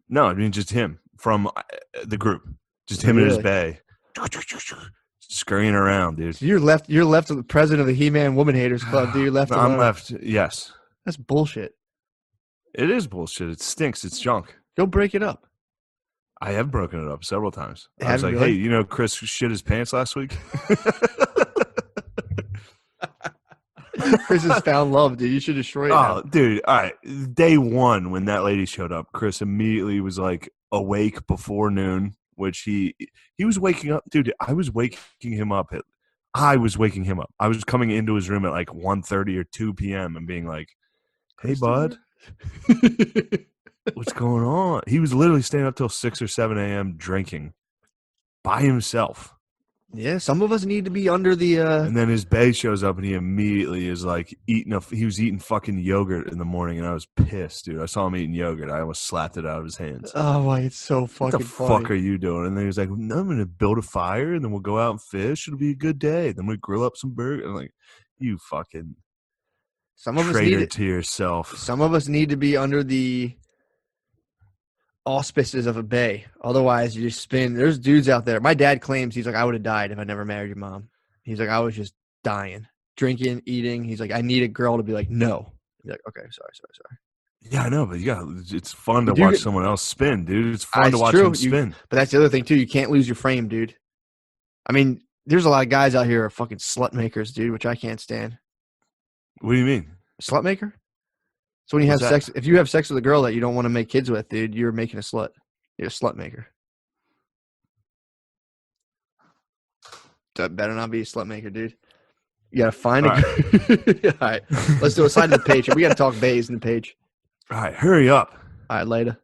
No, I mean just him from the group, just him and his bae, scurrying around, dude. So you're left the president of the He-Man Woman Haters Club, dude. I'm left. Yes, that's bullshit. It is bullshit. It stinks. It's junk. Go break it up. I have broken it up several times. I Have was you like, really? hey, you know, Chris shit his pants last week. Chris has found love, dude. You should destroy it now. Oh, dude. All right. Day one, when that lady showed up, Chris immediately was like awake before noon, which he was waking up. Dude, I was waking him up. I was coming into his room at like 1:30 or 2 p.m. and being like, hey, bud, what's going on? He was literally staying up till 6 or 7 a.m. drinking by himself. Yeah, some of us need to be under the. And then his bae shows up and he immediately is like he was eating fucking yogurt in the morning and I was pissed, dude. I saw him eating yogurt. I almost slapped it out of his hands. Oh my, it's so What fucking the funny. fuck are you doing? And then he was like, no, I'm going to build a fire and then we'll go out and fish. It'll be a good day. Then we grill up some burgers. I'm like, you fucking traitor to yourself. Some of us need to be under the auspices of a bae. Otherwise, you just spin. There's dudes out there. My dad claims, he's like, I would have died if I never married your mom. He's like, I was just dying, drinking, eating. He's like, I need a girl to be like, no. He's like, okay, sorry. Yeah, I know, but it's fun to watch someone else spin, dude. It's fun to watch them spin. But that's the other thing, too. You can't lose your frame, dude. I mean, there's a lot of guys out here who are fucking slut makers, dude, which I can't stand. What do you mean? Slut maker? So when you have sex, if you have sex with a girl that you don't want to make kids with, dude, you're making a slut. You're a slut maker. That better not be a slut maker, dude. You gotta find a girl. All right, let's do a side of the page. We gotta talk bays in the page. All right, hurry up. All right, later.